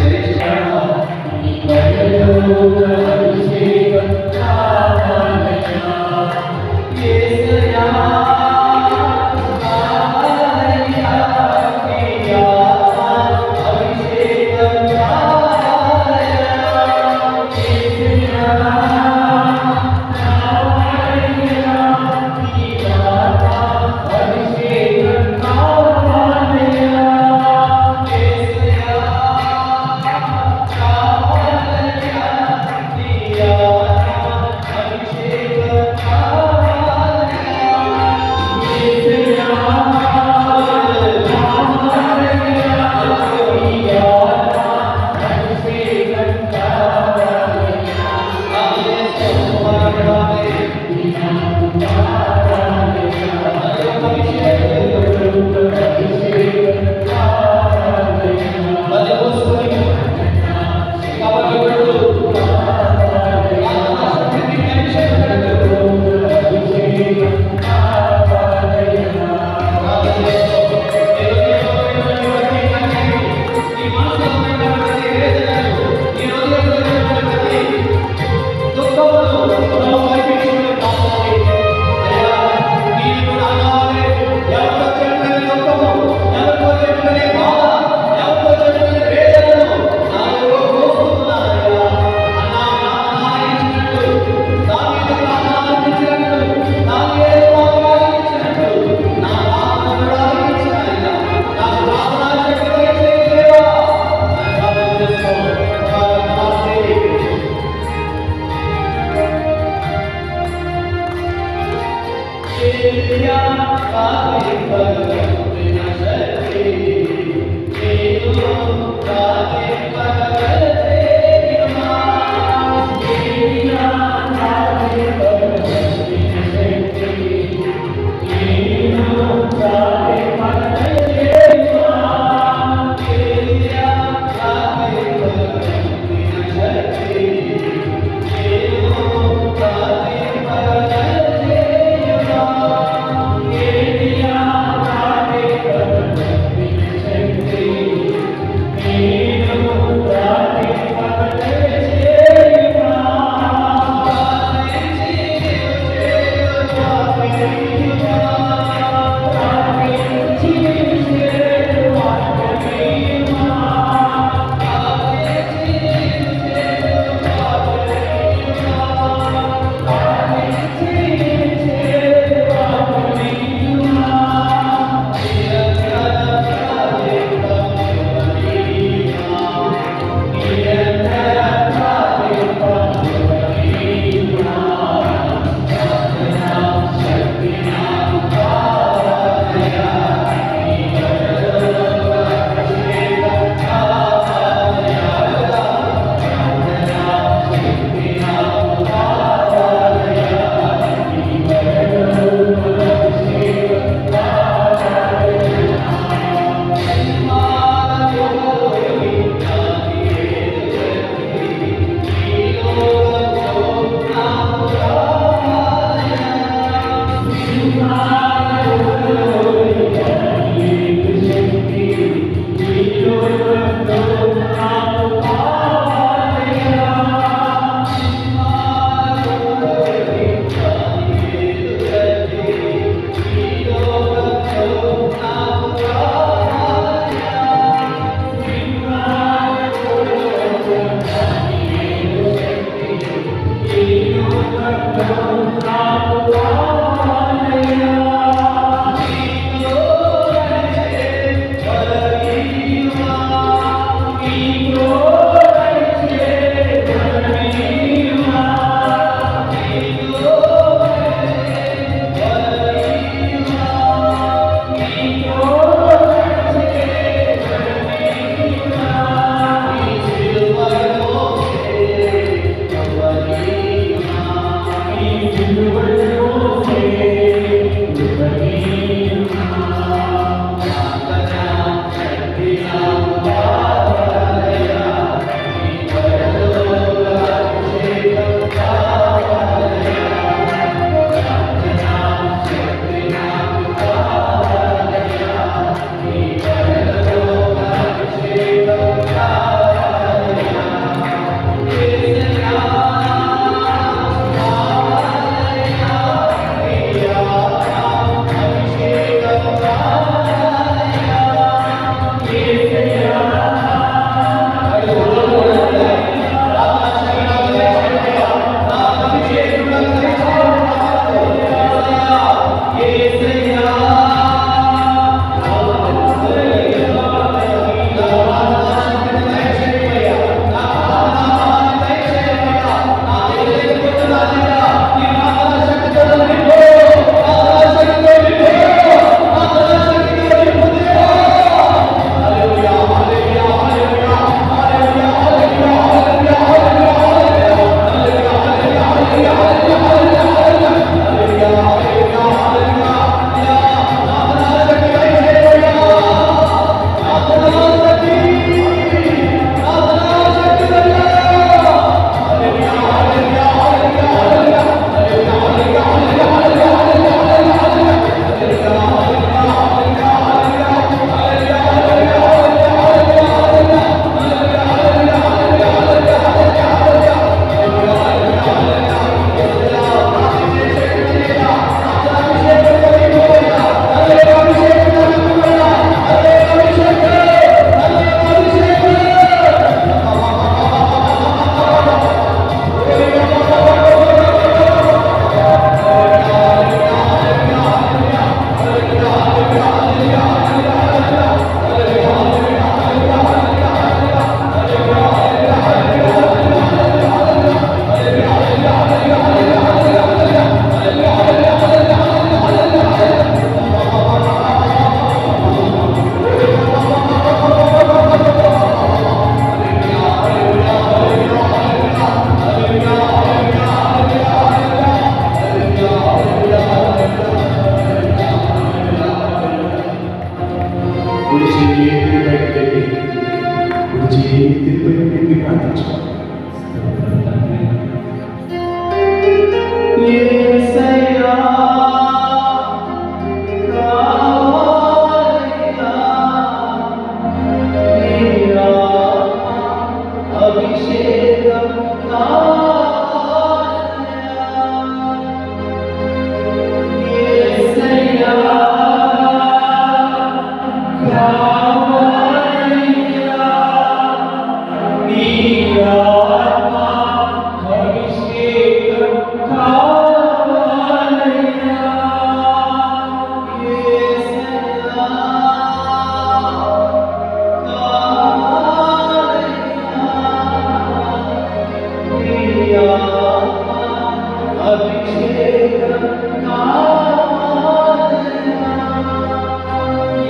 అభిషేకం కావాలయ్యా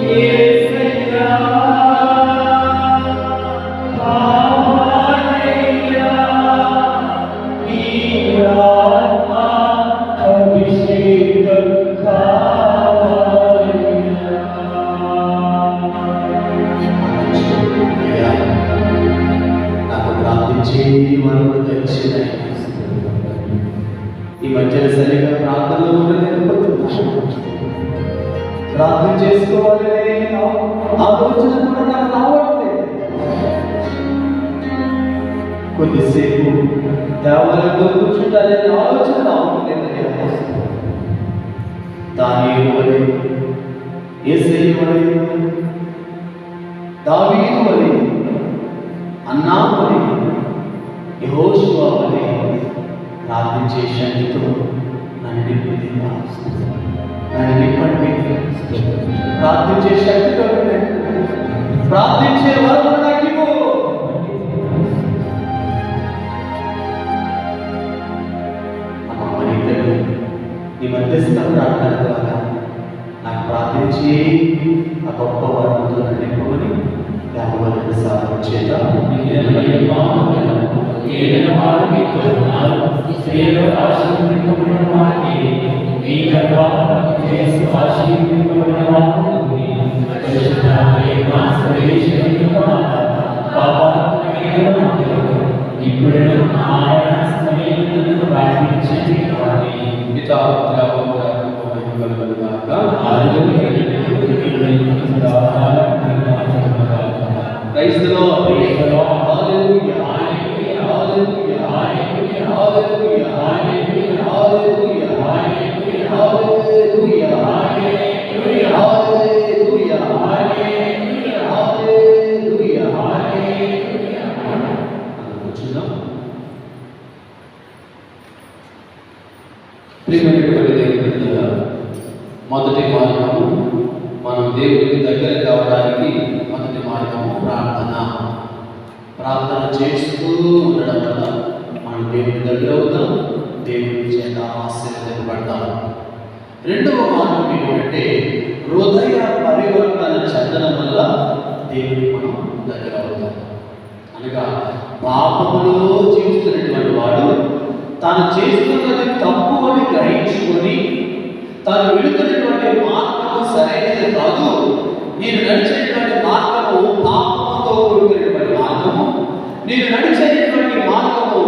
యేసయ్యా కావాలయ్యా నీ ఆత్మ అభిషేకం కావాలయ్యా. నాకు ప్రార్థించే వరకు దయచేయండి. ఈ మధ్యన సరిగా ప్రార్థనలో ఉండలేకపోతున్నాను. ప్రార్థన చేసుకోవాలనే ఆలోచన కూడా నాకు రావట్లేదు. కొద్దిసేపు దేవాలయంలో కూర్చుంటారనే ఆలోచన రావట్లేదు. దానియేలు వలె, యేసయ్య వలె, దావీదు వలె, అన్నా వలె, యెహోషువ వలె ప్రార్థించే శక్తితో నన్ను నింపండి. నన్ను నింపండి. ప్రార్థించే శక్తితో ప్రార్థించే వరకు నాకు ఇవ్వు. ఈ మధ్యస్థ ప్రార్థన ద్వారా నాకు ప్రార్థించి ఆ గొప్ప వరంతో నన్ను నింపమని 52 సార్లు చేత Praise the Lord. Praise the Lord. Hallelujah. Hallelujah. Hallelujah. Hallelujah. Hallelujah. Hallelujah. Hallelujah. Hallelujah. Hallelujah. Hallelujah. Hallelujah. Hallelujah. కూర్చుందాం. ప్రియమైనటువంటి దేవుని బిడ్డలారా, మొదటి మార్గము మనం దేవుడికి దగ్గర కావడానికి మొదటి మార్గము ప్రార్థన. ప్రార్థన చేస్తూ ఉండడం వల్ల మనం దేవుడి దగ్గర అవుతాం, దేవుడి చేత ఆశీర్వదింపబడతాం. రెండవ మార్గం ఏంటంటే హృదయ పరివర్తన చెందడం వల్ల దేవుడికి మనం దగ్గర అవుతాం. అనగా పాపములో జీవిస్తున్నటువంటి వాడు తాను చేస్తున్నది తప్పు అని గ్రహించుకొని తాను వెళుతున్నటువంటి మార్గము సరైనది కాదు, నేను నడిచేటువంటి మార్గము పాపముతో కూడుకున్నటువంటి మార్గము, నేను నడిచేటువంటి మార్గము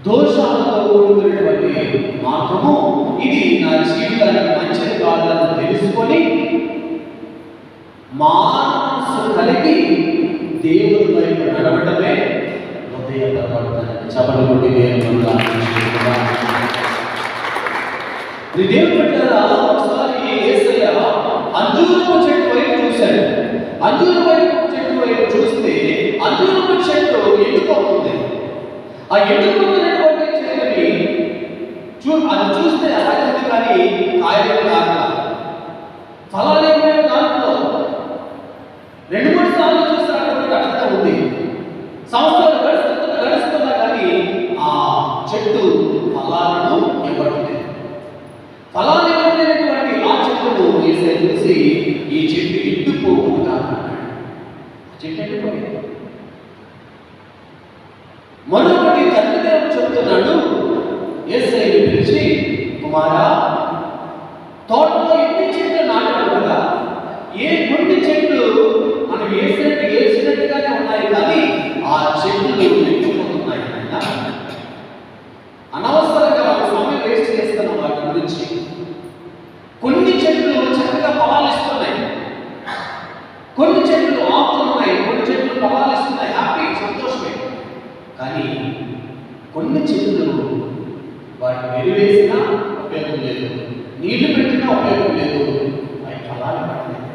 దోషాలతో కూడుకున్నటువంటి మార్గము, ఇది నా జీవితానికి మంచిది కాదని తెలుసుకొని మనసు కలిగి దేవుడి వైపు నడవడమే హృదయ పరివర్తన. చపలు కొట్టి దేవుని దేవుడు పెట్టారా? ఒకసారి యేసయ్య అంజూరపు చెట్టు వైపు చూశాడు. అంజూరపు చెట్టు వైపు చూస్తే అంజూరపు చెట్టు ఎండిపోతుంది. ఆ ఎండిపోతున్నటువంటి చెట్టుని అది చూస్తే అలాగే కానీ కాయలు కారణం ఫలాలు ఏమైనా దాంట్లో 2-3 సార్లు చూసినటువంటి అర్థం ఉంది. సంవత్సరాలు గడుస్తున్నా కానీ ఆ చెట్టు ఫలాలను ఇవ్వట్లేదు. ఫలాలు ఇవ్వలేనటువంటి ఆ చెట్టును యేసయ్య చూసి ఈ చెట్టు ఎండిపోకుండా చెట్టు ఎండిపోయింది. మరొకటి తండ్రిదేవుడు చెప్తున్నాడు, యేసయ్యను పిలిచి, కుమారా, తోటలో ఎన్ని చెట్లు నాటాడు కదా, ఏ కొన్ని చెట్లు మనం వేసినట్టుగానే ఉన్నాయి కానీ ఆ చెట్లు ఎండిపోతున్నాయి. అనవసరంగా ఒక సమయం వేస్ట్ చేస్తున్నాం వాటి గురించి. కొన్ని చెట్లు చక్కగా ఫలాలు ఇస్తున్నాయి, కొన్ని చెట్లు ఆకులు ఉన్నాయి, కొన్ని చెట్లు ఫలాలు ఇస్తున్నాయి, హ్యాపీ, సంతోషమే. కానీ కొన్ని చెట్లు వాటిని వెలివేసినా ఉపయోగం లేదు, నీళ్లు పెట్టినా ఉపయోగం లేదు, అవి ఫలాలు పట్టలేదు.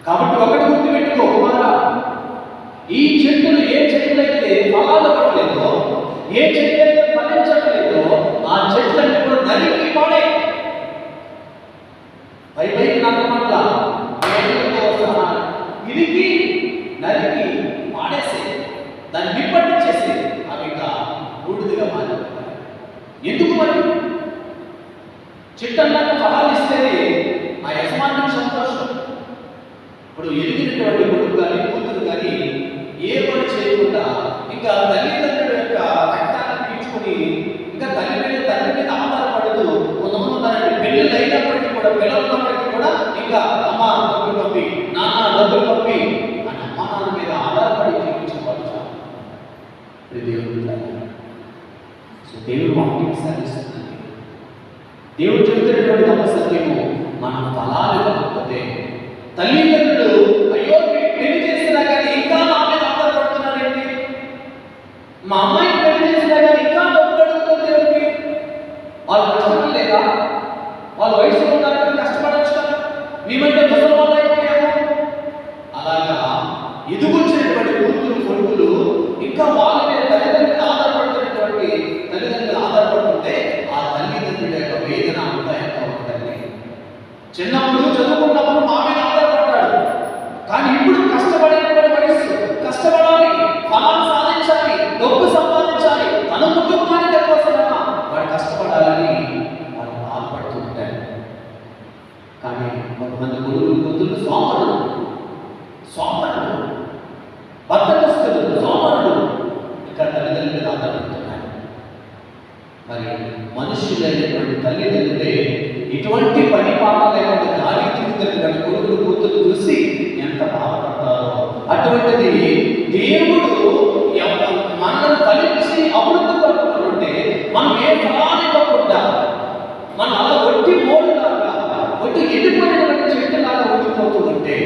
కాబట్టి ఒకటి గుర్తుపెట్టుకో కుమారా, ఈ చెట్టులు ఏ చెట్లు అయితే ఫలాలు పట్టలేదో, ఏ చెట్లు అయితే ఫలించట్లేదో ఆ చెట్లన్నీ కూడా నరికి పాడే. పైకి నాకు పట్ల ఇరికి నరికి పాడేసి దాన్ని నిప్పట్టించేసి అవి ఇంకా బూడిదగా చెట్టు అన్నాక ఫలాలు ఇస్తేనే ఆ యజమానికి సంతోషం. ఇప్పుడు ఎదిగినటువంటి కొడుకు కానీ కూతురు కానీ ఏ పని చేయకుండా ఇంకా తల్లిదండ్రుల యొక్క రక్తాన్ని పీల్చుకొని ఇంకా తండ్రి మీద ఆధారపడుతూ కొంతమంది ఉన్నారండి. పెళ్ళిళ్ళు అయినప్పటికీ కూడా, పిల్లలు ఉన్నప్పటికీ కూడా ఇంకా అమ్మ డబ్బులు పంపి, నాన్న డబ్బులు పంపి అని అమ్మ నాన్న మీద ఆధారపడి జీవించుకోవచ్చు. సో దేవుడు వాక్యం సాధిస్తున్నాడు. దేవుడు చెబుతున్నటువంటి గొప్ప సత్యము, మనం ఫలాలు ఇవ్వకపోతే తల్లిదండ్రులు అయ్యో పెళ్లి చేసినా కానీ ఇంకా నా మీద ఆధారపడుతున్నారేంటి, మా అమ్మాయిని పెళ్లి చేసినా కానీ ఇంకా డబ్బులు అడుగుతుంది దేవుడికి, వాళ్ళు కష్టపడి లేదా, వాళ్ళ వయసులో ఉన్నారంటే కష్టపడచ్చు కదా, మేమంటే ముసలివాళ్ళు అయిపోయాము. అలాగా ఎదుగుచ్చినటువంటి కూతురు కొడుకులు ఇంకా వాళ్ళ మీద తల్లిదండ్రులు ఆధారపడుతున్నటువంటి తల్లిదండ్రులు ఆధారపడుతుంటే ఆ తల్లిదండ్రుల యొక్క వేదన అంతా ఎంత ఉంటుంది. చిన్నప్పుడు చదువుకున్నప్పుడు మా మీద ఆధారపడ్డాడు, కానీ ఇప్పుడు కష్టపడేటువంటి వయస్సు, కష్టపడాలి, ఫలాన్ని సాధించాలి, డబ్బు సంపాదించాలి, తన కుటుంబానికి కోసమైనా వాడు కష్టపడాలని వాళ్ళు బాధపడుతూ ఉంటారు. కానీ కొంతమంది కొడుకులు కూతురు సోమరులు బద్దకస్తులు, సోమరులు ఇంకా తల్లిదండ్రుల మీద ఆధారపడుతున్నారు. మరి మనుషులైనటువంటి తల్లిదండ్రులే ఇటువంటి పని పాట లేకుండా గాలి తిరుగుతున్న కొడుకులు కూతురు చూసి ఎంత బాధపడతారో, అటువంటిది దేవుడు మనల్ని ఫలించి అభివృద్ధి పడుతుంటే మనం ఏ ఫలాన్ని ఇవ్వకుండా మనం అలా ఒట్టి మోడులాగా, ఒట్టి ఎండిపోయినటువంటి చెట్టులాగా ఉండిపోతూ ఉంటే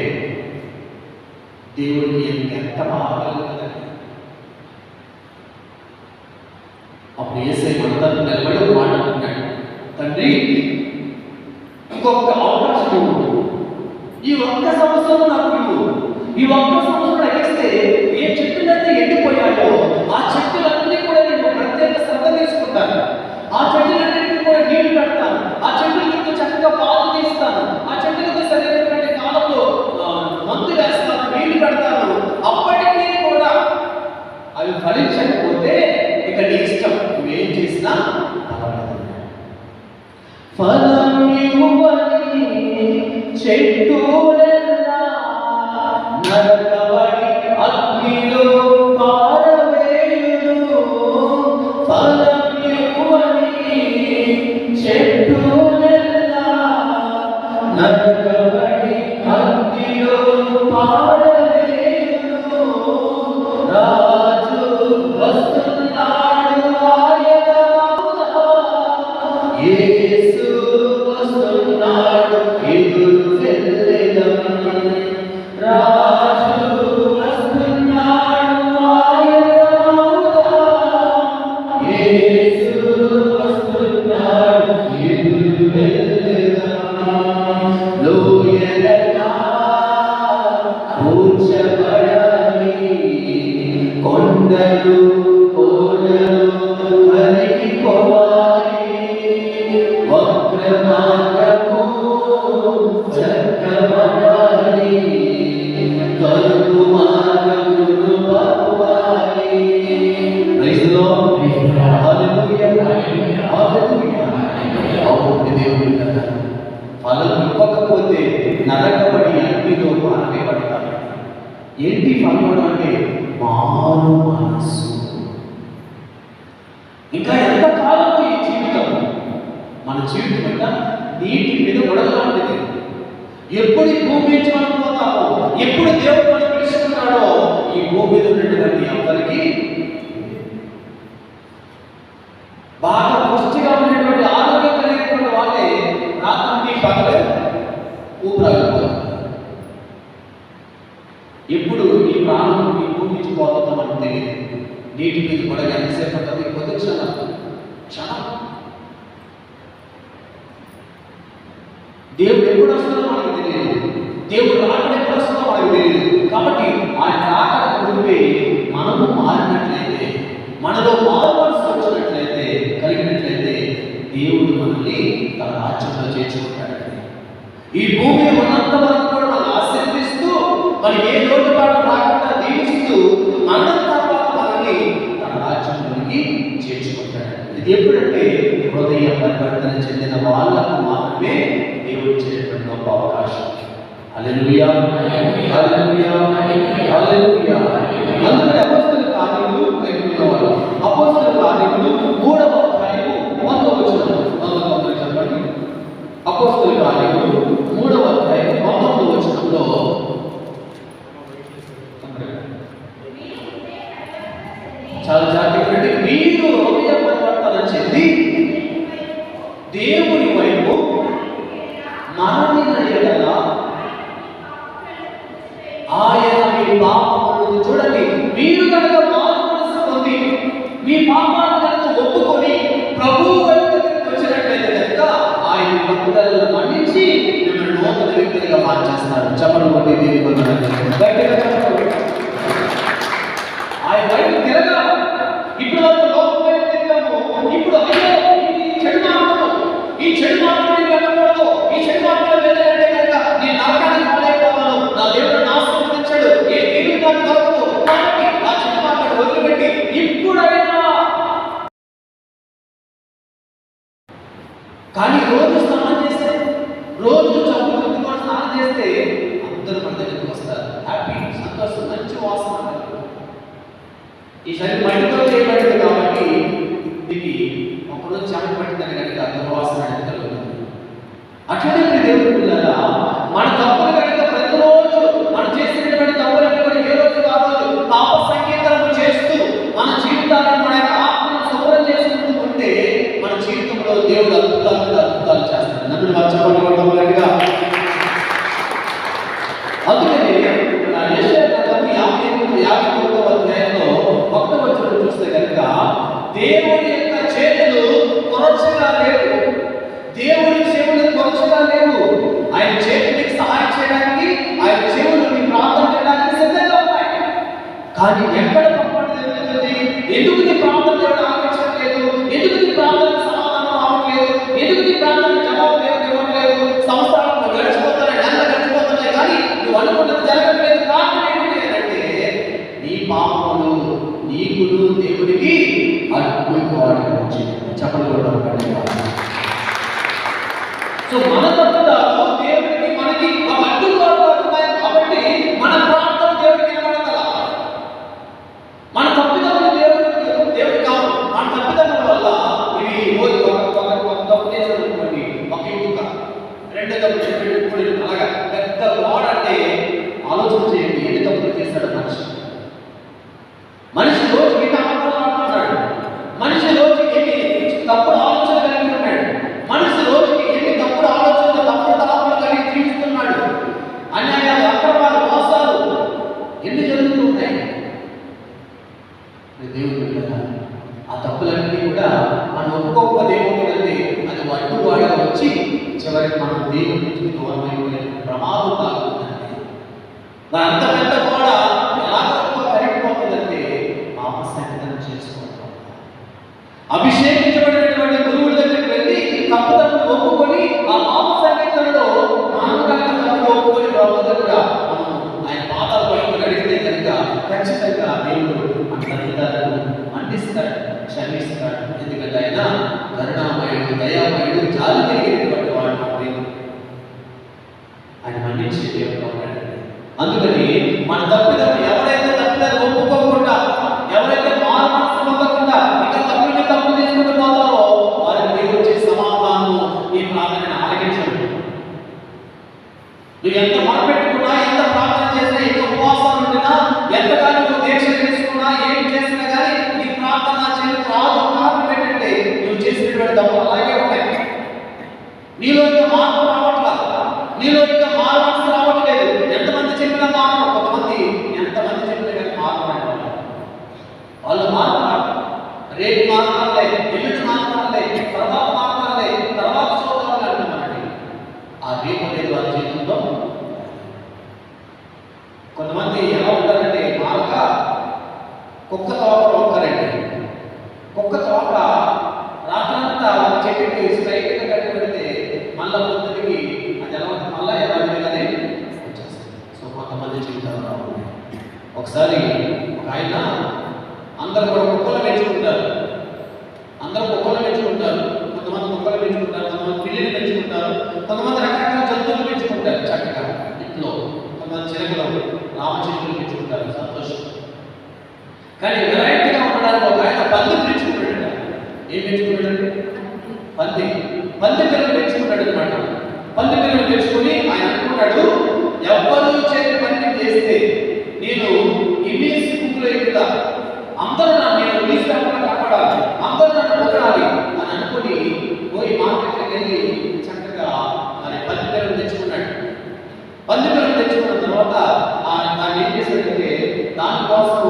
దేవుడికి ఎంత బాధ కలుగుతుందండి. అప్పుడు యేసయ్య మనందరూ నిలబడి మాట్లాడుతున్నాడు, తండ్రి ఇంకొక అవకాశం ఇవ్వు, ఈ ఒక్క సంవత్సరం నాకు ఇవ్వు, ఈ ఒక్క సంవత్సరం అడిగిస్తే ఏ చెట్టులైతే ఎండిపోయాయో ఆ చెట్టులన్నీ కూడా నేను ప్రత్యేక శ్రద్ధ తీసుకుంటాను, ఆ చెట్టులన్నింటినీ కూడా నీళ్లు పెడతాను, ఆ చెట్టులకు చక్కగా పాలు తీస్తాను, ఆ చెట్టులకు సరైనటువంటి కాలంలో మందు వేస్తాను, నీళ్లు పెడతాను, అప్పటికీ కూడా అవి ఫలించకపోతే ఇక నీ ఇష్టం, నువ్వేం చేసినా ఫలం ఇవ్వని చెట్టులెల్లా నరకబడి అగ్నిలో పారవేయును. ఫలం ఇవ్వని చెట్టులెల్లా నరకబడి అగ్నిలో పారవేయును. రాజు వస్తున్నాడు ఆయన యేసు వస్తున్నాడు ఎదురు వెళ్ళెదం. రాజు వస్తున్నాడు ఆయన యేసు వస్తున్నాడు ఎదురు వెళ్ళెదం. లోయలలా కూర్చబడాలి, కొండలు కోనలు కరిగిపోవాలి, వక్రమార్గము చక్కబడాలి, కరువు మార్గమును పట్టువాలి. ప్రైజ్ ది లార్డ్, హల్లెలూయా, హల్లెలూయా. అవును దేవుని కదా, ఫలం ఇవ్వకపోతే నరకబడి అగ్నిలో పారవేయబడతారు. ఏంటి ఫలం అంటే మారు మనస్సు. ఇంకా ఎంతకాలము ఈ జీవితం, మన జీవితం అంతా నీటి మీద ఉడలాంటిది. ఎప్పుడు ఈ భూమి నుంచి మనం పోతామో, ఎప్పుడు దేవుడు మనం పిలుచుకున్నాడో ఈ భూమి మీద ఉన్నటువంటి అందరికీ బాగా పుష్టిగా ఉన్నటువంటి ఆరోగ్యం కలిగినటువంటి వాళ్ళే రాత్రి పగలే ఊపిరాగిపోతారు. ఎప్పుడు ఈ ప్రాణం ఈ భూమి నుంచి పోతుందో మనకు తెలియదు. నీటి మీద కూడా ఎంతసేపు ఉంటుంది, కొద్ది క్షణం. దేవుడు ఎప్పుడు వస్తుందో మనకు తెలియదు, దేవుడు రాకడ ఎప్పుడు వస్తుందో మనకు తెలియదు. కాబట్టి ఆయన రాకడ ముందే మనము మారినట్లయితే, మనలో మారు మనసు వచ్చినట్లయితే, కలిగినట్లయితే దేవుడు మనల్ని తన రాజ్యంలో చేర్చుకుంటాడండి. ఈ భూమి ఉన్నంత వరకు కూడా మనం ఆశీర్వదిస్తూ, మరి ఏ లోటుపాటు రాకుండా దీవిస్తూ, అన్నం తర్వాత మనల్ని తన రాజ్యంలోనికి చేర్చుకుంటాడు. ఎప్పుడంటే హృదయ పరివర్తన చెందిన వాళ్ళకు మాత్రమే దేవుడు ఇచ్చేటువంటి గొప్ప అవకాశం. హల్లెలూయా, హల్లెలూయా, హల్లెలూయా. అందుకని అపోస్తలుల కార్యములు కైకొన్నవారు. అపోస్తలుల కార్యములు 3వ అధ్యాయము 1వ వచనం. చెప్పండి. అపోస్తలుల కార్యములు 3వ అధ్యాయం 19వ వచనంలో చాలా జాగ్రత్తగా మీరు హృదయ పరివర్తన చెంది దేవుని వైపు మరలిన ఎడల ఆయన మీ పాపములను చూడండి. మీరు కనుక మారు మనసు పొంది మీ పాపాలను కనుక ఒప్పుకొని ప్రభువు వైపు వచ్చినట్లయితే కనుక ఆయన తప్పుదలను మన్నించి మిమ్మల్ని నూతన వ్యక్తులుగా మార్చేస్తారు. చెప్పండి కొట్టి దేవుని ఆయన వైపు తిరగా. ఇప్పుడు వరకు లోకం వైపు తిరిగాము. ఇప్పుడు అయ్యో ఇది చెడు మార్గము, ఈ చెడు మార్గం వెళ్ళకూడదు, ఈ చెడు మార్గంలో వెళ్ళాలంటే కనుక నేను నరకానికి పోలేకపోతాను, నా దేవుడు నా ఆశీర్వదించాడు, ఏ దేవుడు నాకు దొరకదు, కాబట్టి ఆ చెడు మార్గాన్ని వదిలిపెట్టి ఇప్పుడైనా. కానీ రోజు స్నానం చేస్తే, రోజు చదువు గుర్తుకొని స్నానం చేస్తే అందరూ మన దగ్గరికి వస్తారు. హ్యాపీ, సంతోషం, మంచి వాసన. ఈ శరీరం మట్టితో చేయబడింది కాబట్టి ఇది ఒకరోజు చెమట పట్టిందని కనుక దుర్వాసన అనేది కలుగుతుంది. అట్లనే దేవుడి పిల్లరా, మన తప్పులు కనుక ప్రతిరోజు మనం చేసినటువంటి తప్పులను కూడా ఏ రోజు కాదు పాప సంకీర్తనలు చేస్తూ మన జీవితాలను మన యొక్క ఆత్మను శుభ్రం చేసుకుంటూ ఉంటే మన జీవితంలో దేవుడు అద్భుతాలు చేస్తాడు. నన్ను మర్చిపోవడం గట్టిగా. అందుకని యెషయా గ్రంథం 53వ అధ్యాయంలో 1వ వచనం చూస్తే కనుక దేవుని యొక్క చేతులు కొరచగా లేవు, దేవుని చెవులు కొరచగా లేవు. ఆయన చేతులకి సహాయం చేయడానికి, ఆయన చెవులు మీ ప్రార్థన చేయడానికి సిద్ధంగా ఉన్నాయి. కానీ ఎక్కడ పొరపాటు జరుగుతుంది? ఎందుకు నీ ప్రార్థన దేవుడు ఆలోచించట్లేదు? ఎందుకు నీ ప్రార్థనకు సమాధానం రావట్లేదు? ఎందుకు నీ ప్రార్థనకు జవాబు దేవుడు ఇవ్వట్లేదు? సంవత్సరాలు గడిచిపోతున్నాయి, నెలలు గడిచిపోతున్నాయి, కానీ నువ్వు అనుకున్నది జరగట్లేదు. కారణం ఏంటి అంటే నీ పాపములు నీకును దేవుడికి అడ్డుకోవడం వచ్చింది. చెప్పకూడదు. సో మన తప్పుదాలు దేవుడికి మనకి అడ్డుకోవడం ఉన్నాయి కాబట్టి మన ప్రార్థన దేవుడికి వినబడగల. మన తప్పిదములు దేవుడు కాదు. మన తప్పిదముల వల్ల ఇవి ఒక తప్పు చేసేటువంటి ఒక ఇటుక, రెండు తప్పులు అలాగా పెద్ద వాడ. అంటే ఆలోచన చేయండి, ఎన్ని తప్పులు చేశాడు మనిషి రోజు ఎన్ని అబద్ధాలు ఆడుతున్నాడు, మనిషి రోజుకి ఎన్ని తప్పుడు ఆలోచన కలిగి ఉన్నాడు, మనిషి రోజుకి ఎన్ని తప్పుడు ఆలోచనలు తప్పుడు తలాపులు కలిగి జీవిస్తున్నాడు. అన్యాయాలు, అక్రమాలు, మోసాలు ఎన్ని జరుగుతూ ఉన్నాయి. దేవుడు ఆ తప్పులన్నీ కూడా మనం ఒక్కొక్క దేవుడు అంటే అది అడ్డువాడగా వచ్చి చివరికి మనం దేవుడి నుంచి దూరం అయిపోయే ప్రమాదం తాగుతుందండి. మరి అంత పెద్ద గోడ ఎలాగో కరిగిపోతుందంటే పాపసంకటన చేసుకోవడం. అభిషేకించబడినటువంటి గురువుల దగ్గరికి వెళ్ళి తప్పుదలను ఒప్పుకొని ఆ పాపసంకటనలో మానవులను తప్పులు ఒప్పుకొని ప్రభుత్వం కూడా మనం ఆయన పాదాలు పట్టుకొని అడిగితే కనుక ఖచ్చితంగా దేవుడు అంతర్గతాలను మన్నిస్తాడు, క్షమిస్తాడు. ఎందుకంటే ఆయన కరుణామయుడు, దయామయుడు, జాలి కలిగినటువంటి వాడు. ఆయన మన్నించే దేవుడు ఉన్నాడు. అందుకని మన తప్పిదం ఎవరైతే తప్పిదాన్ని ఒప్పుకోకుండా, ఎవరైతే మారు మనసు పొందకుండా ఇంకా తప్పుని తప్పు తీసుకుంటూ పోతారో వారికి దేవుడు వచ్చే సమాధానము ఈ ప్రార్థనను ఆలకించండి. నువ్వు ఎంత మొరపెట్టుకున్నా, ఎంత ప్రార్థన చేసినా, ఎంత ఉపవాసాలు ఉండినా, ఎంతగానో నువ్వు దీక్ష చేసుకున్నా, ఏం చేసినా కానీ నీ ప్రార్థన చేయడం రాదు. కారణం ఏంటంటే నువ్వు చేసినటువంటి తప్పులు అలాగే ఉంటాయి. నీలో ఇంకా మార్పు రావట్లేదు, నీలో ఇంకా మారు మనసు రావట్లేదు. ఎంతమంది చెప్పినా మారు, కొంతమంది ఎంతమంది చెప్పినా కానీ మారుతున్నాడు. వాళ్ళు మారుతున్నారు. రేపు మారుతారులే, ఎల్లుండి మారుతారులే, తర్వాత మారుతారులే, తర్వాత చూడాలని అంటున్నారండి. ఆ రేపు అనేది వాళ్ళ జీవితంలో. కొంతమంది ఎలా ఉంటారంటే మారక కుక్క తోక ఒక్కరండి. కుక్క తోక రాత్రంతా ఒక చెట్టుకి స్ట్రైట్గా కట్టి పెడితే మళ్ళా పొద్దుటికి అది ఎలా మళ్ళా ఎలా విధంగానే వచ్చేస్తుంది. సో కొంతమంది జీవితాలు రావాలి. ఒకసారి ఒక ఆయన అందరూ కూడా కుక్కలు పెంచుకుంటారు. అందరూ కుక్కలు కొంతమంది రకరకాల జంతువులు పెంచుకుంటారు చక్కగా ఇంట్లో. కొంతమంది చిలకలు, రామచిలుకలు పెంచుకుంటారు, సంతోషం. కానీ వెరైటీగా ఉండడానికి ఒక ఆయన పంది పెంచుకున్నాడు. ఏం పెంచుకున్నాడంటే పంది పిల్లలు పెంచుకున్నాడు అనమాట. పంది పిల్లలు పెంచుకొని ఆయన అనుకున్నాడు, ఎవ్వరూ చేయని పని చేస్తే నేను ఇమేజ్ బుక్లో ఎక్కుతా, అందరూ నేను న్యూస్ పేపర్లో కాపాడాలి, అందరూ నన్ను పొగడాలి అని అనుకుని పోయి మార్కెట్కి వెళ్ళి చక్కగా మరి పంది పిల్లలు తెచ్చుకున్నాడు. పంది పిల్లలు తెచ్చుకున్న తర్వాత దాన్ని ఏం చేశాడంటే, దానికోసం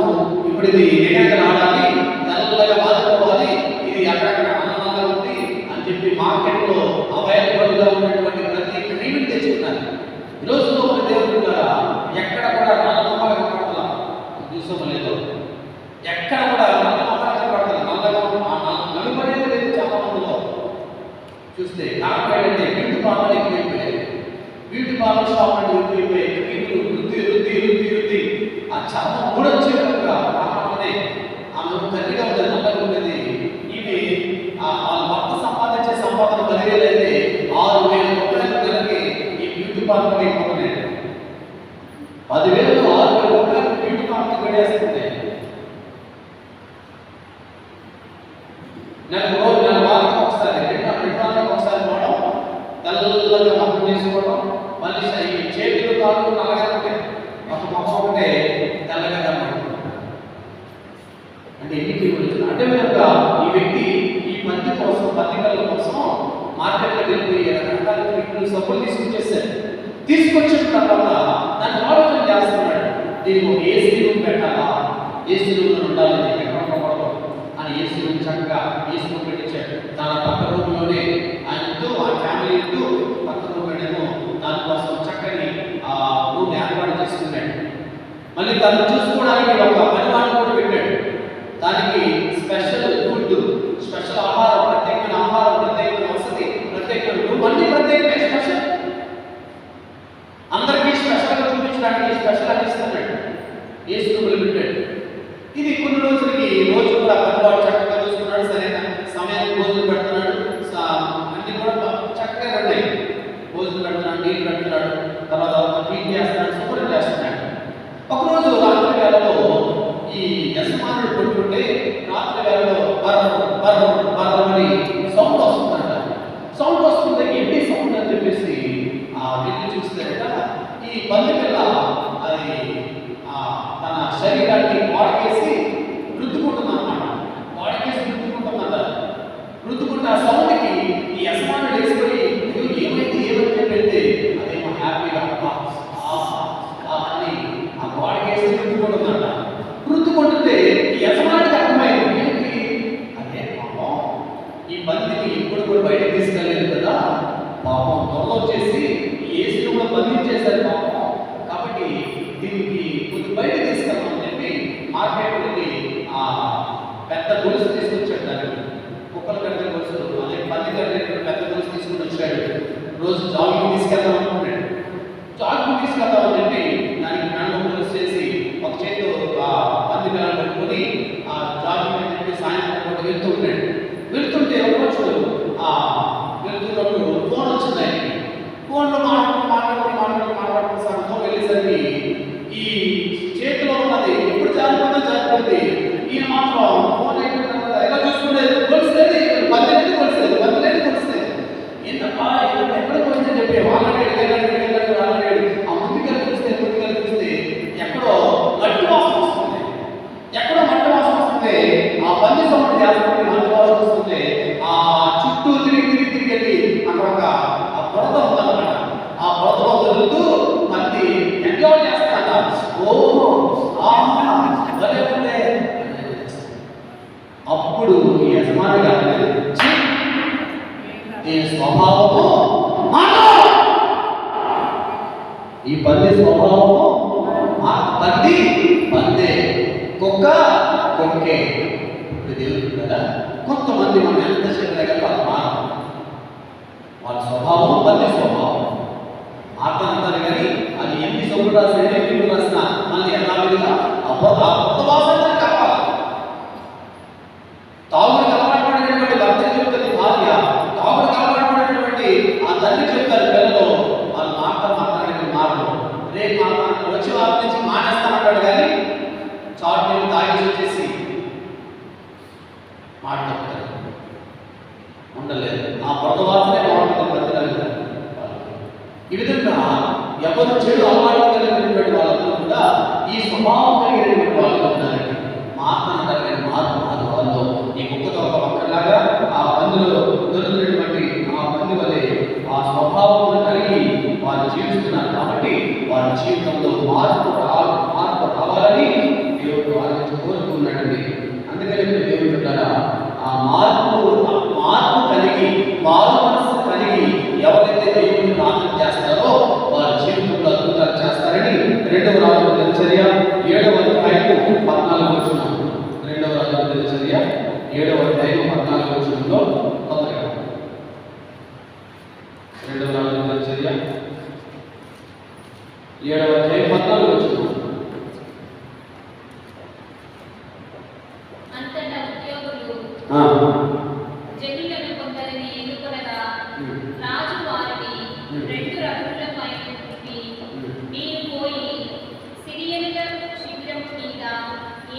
ఇప్పుడు ఇది నిగంగా ఆడాలి, తెల్లగా బాధపోవాలి, ఇది అక్కడక్కడ ఆనందంగా ఉంది అని చెప్పి మార్కెట్లో అవైలబుల్గా ఉన్నటువంటి ప్రతి క్రీమిని తెచ్చుకున్నారు. ఈ రోజుల్లో మన దేవుడు ద్వారా ఎక్కడ కూడా నల్లమొక్కలు కనపడాల, చూసుకోలేదు, ఎక్కడ కూడా నల్లమొక్కలు కనపడాలి, నలుపు అనేది లేదు చాలా మందిలో చూస్తే. కారణం ఏంటంటే బ్యూటీ పార్లర్ ఎక్కువైపోయాయి, బ్యూటీ పార్లర్ షాప్ అంటే ఎక్కువైపోయాయి, క్రీములు రుద్ది రుద్ది రుద్ది రుద్ది ఆ చర్మం కూడా వచ్చేటట్టుగా కారణమే ఆమె తల్లిగా ఉండేది, నల్లగా ఉండేది. ఇవి భర్త సంపాదించే సంపాదన 10,000 అయితే 6,000 రూపాయలకు నెలకి ఈ బ్యూటీ పార్లర్ అయిపోతున్నాయి. 10,000 6,000 రూపాయలకు బ్యూటీ పార్లర్ గడియేస్తుంది. నెల వారానికి ఒకసారి, రెండు వారాలకు ఒకసారి పోవడం, తెల్లగా మొహం చేసుకోవడం, మళ్ళీ ఈ చేతులు కాళ్ళు నల్లగా ఉంటాయి, ఒక మొహం ఒకటే తెల్లగా కనబడుతుంది. అంటే ఎన్ని క్రీములు అంటే కనుక ఈ వ్యక్తి ఈ పంది కోసం, పంది పిల్లల కోసం మార్కెట్లోకి వెళ్ళిపోయి రకరకాల క్రీములు, సబ్బులు తీసుకొచ్చేసారు. తీసుకొచ్చిన తర్వాత దాన్ని ఆలోచన చేస్తున్నాడు, దీనికి ఒక ఏసీ రూమ్ పెట్టాలా, ఏసీ రూమ్లో ఉండాలి, ఎక్కడ ఉండకూడదు అని ఏసీ రూమ్ చక్కగా ఏసీ రూమ్ పెట్టించాడు. దాని పక్క రూమ్లోనే ఆయనతో ఆ ఫ్యామిలీ పక్క రూమ్లోనేమో దానికోసం చక్కని రూమ్ ఏర్పాటు చేసుకున్నాడు. మళ్ళీ దాన్ని చూసుకోవడానికి ఒక పనివాడిని కూడా పెట్టాడు. దానికి స్పెషల్ ఫుడ్, స్పెషల్ ఆహారం, ప్రత్యేకమైన ఆహారం, ప్రత్యేకమైన వసతి, ప్రత్యేకమైన రూమ్, అన్ని ప్రత్యేకమైన స్పెషల్, అందరికీ స్పెషల్గా చూపించడానికి స్పెషల్ అని ఇస్తున్నాడు. ఏసీ రూమ్లో పెట్టాడు. ఇది కొన్ని రోజులకి రోజు కూడా పనివాడు చక్కగా చూసుకున్నాడు, సరైన సమయానికి భోజనం పెడుతున్నాడు, అన్ని కూడా చక్కగా ఉన్నాయి, భోజనం పెడుతున్నాడు, నీళ్ళు పెడుతున్నాడు, తర్వాత క్లీన్ చేస్తున్నాడు, శుభ్రం చేస్తున్నాడు. ఒకరోజు రాత్రి వేళలో ఈ యజమానుడు పడుకుంటే రాత్రి వేళలో బర్రమని సౌండ్ వస్తుందంట. సౌండ్ వస్తుంటే ఏంటి సౌండ్ అని చెప్పేసి వెళ్ళి చూస్తారట. ఈ పంది పిల్ల అది తన శరీరాన్ని వాడికేసి రుద్దుకుంటుందన్నమాట. వాడికేసి రుద్దుకుంటుందంట. రుద్దుకుంటే ఆ సౌండ్కి ఈ యజమానుడు వేసుకొని ఏమైంది చెప్పంటే అదేమో హ్యాపీగా అని ఆ వాడికేసి రుద్దుకుంటుందంట. రుద్దుకుంటుంటే ఈ యజమానుడికి అర్థమైంది, ఏంటి అదే పాపం ఈ పందిని ఎప్పుడు కూడా బయటకు తీసుకెళ్ళలేదు కదా, పాపం త్వరలో వచ్చేసి ఈ ఏసీలో కూడా బంధించేశారు పాపం, కాబట్టి దీనికి కొంచెం బయట తీసుకెళ్ళమని చెప్పి మార్కెట్ నుండి పెద్ద గొలుసు తీసుకొచ్చాడు. దానికి కుక్కలు కట్టే గొలుసులు, అదే పంది కట్టే పెద్ద గొలుసు తీసుకుని వచ్చాడు. రోజు జాగింగ్ తీసుకెళ్దాం అనుకున్నాడు. జాగింగ్ తీసుకెళ్దామని చెప్పి దానికి మెడ గొలుసు చేసి ఒక చేతితో పంది పిల్లలు పెట్టుకొని ఆ జాగింగ్ అని చెప్పి సాయంత్రం పూట వెళ్తూ ఉన్నాడు. వెళ్తుంటే ఒకరోజు వెళ్తున్నప్పుడు ఫోన్ వచ్చింది ఆయనకి. ఫోన్లో మాట్లాడుకుంటూ సాగుతూ వెళ్ళేసరికి ఈ చేతిలో ఉన్నది ఎప్పుడు జారిపోతుంది, ఈయన మాత్రం ఫోన్ అయిపోయిన తర్వాత ఎలా చూసుకునేది, కొలిసేది, పద్దెనిమిది కొలిసేది ఏంటప్పా ఎక్కడ పోయిందని చెప్పి వాళ్ళని ఆ ముందుకెళ్ళి చూస్తే ఎక్కడో మట్టి వాసన వస్తుంది. ఎక్కడో మట్టి వాసన వస్తుంది, ఆ పంది సౌండ్ చేస్తుంది, మట్టి వాసన వస్తుంది. ఆ చుట్టూ తిరిగి వెళ్ళి అక్కడ ఒక బురద ఉందన్నమాట. ఆ బురదలో వదులుతూ పంది ఎంజాయ్ చేస్తాడ. అప్పుడు యజమానుడు దీని స్వభావము ఈ పంది స్వభావము పందే, కుక్క కుక్కే. ఇప్పుడు దేవుడు కదా కొంతమంది మనం ఎంత చెప్పలేక వాళ్ళ స్వభావం పంది స్వభావం అంటారు. కానీ అది ఎన్ని సొమ్ములు రాసినా ఎన్ని రాసినా మళ్ళీ ఎలా విధంగా అబద్ధవాసన కావాలి. తాగుడు అలవాటు పడినటువంటి భర్త చెబుతుంది భార్య, తాగుడు అలవాటు పడినటువంటి ఆ తల్లి మాట తప్పుతారు, ఉండలేదు. ఆ బురద వాసనే బాగుంటుంది ప్రతిదాని. ఈ విధంగా ఎవరు చెడు అలవాటు కలిగినటువంటి వాళ్ళందరూ కూడా ఈ స్వభావం కలిగినటువంటి వాళ్ళు ఉన్నారండి. మార్పు రాదు వాళ్ళు. ఈ కుక్కతో ఒక పక్కలాగా ఆ పందులో దొరికినటువంటి ఆ పంది వలె ఆ స్వభావం కలిగి వారు జీవిస్తున్నారు. కాబట్టి వారి జీవితంలో మార్పు రావాలని దేవుడు వారి నుంచి కోరుకున్నాడండి. అందుకని దేవుడు ద్వారా ఆ మార్పు కలిగి మారు మనస్సు కలిగి ఎవరైతే దేవుడిని ప్రార్థన చేస్తారో వారి జీవితంలో అద్భుతాలు చేస్తారని 2వ రాజుల దినచర్య 7వ అధ్యాయం 14వ వచనం. 2వ రాజుల దినచర్య 7వ అధ్యాయం 14వ వచనంలో తొందరగా 2వ రాజుల దినచర్య 7వ అధ్యాయం 14వ వచనం. అంతటా ఉద్యోగులు జనులను కొందరిని ఎన్నుకొనగా రాజు వారిని 2 రథములపై నిలిపి, మీరు పోయి సిరియనుల శిబిరము మీద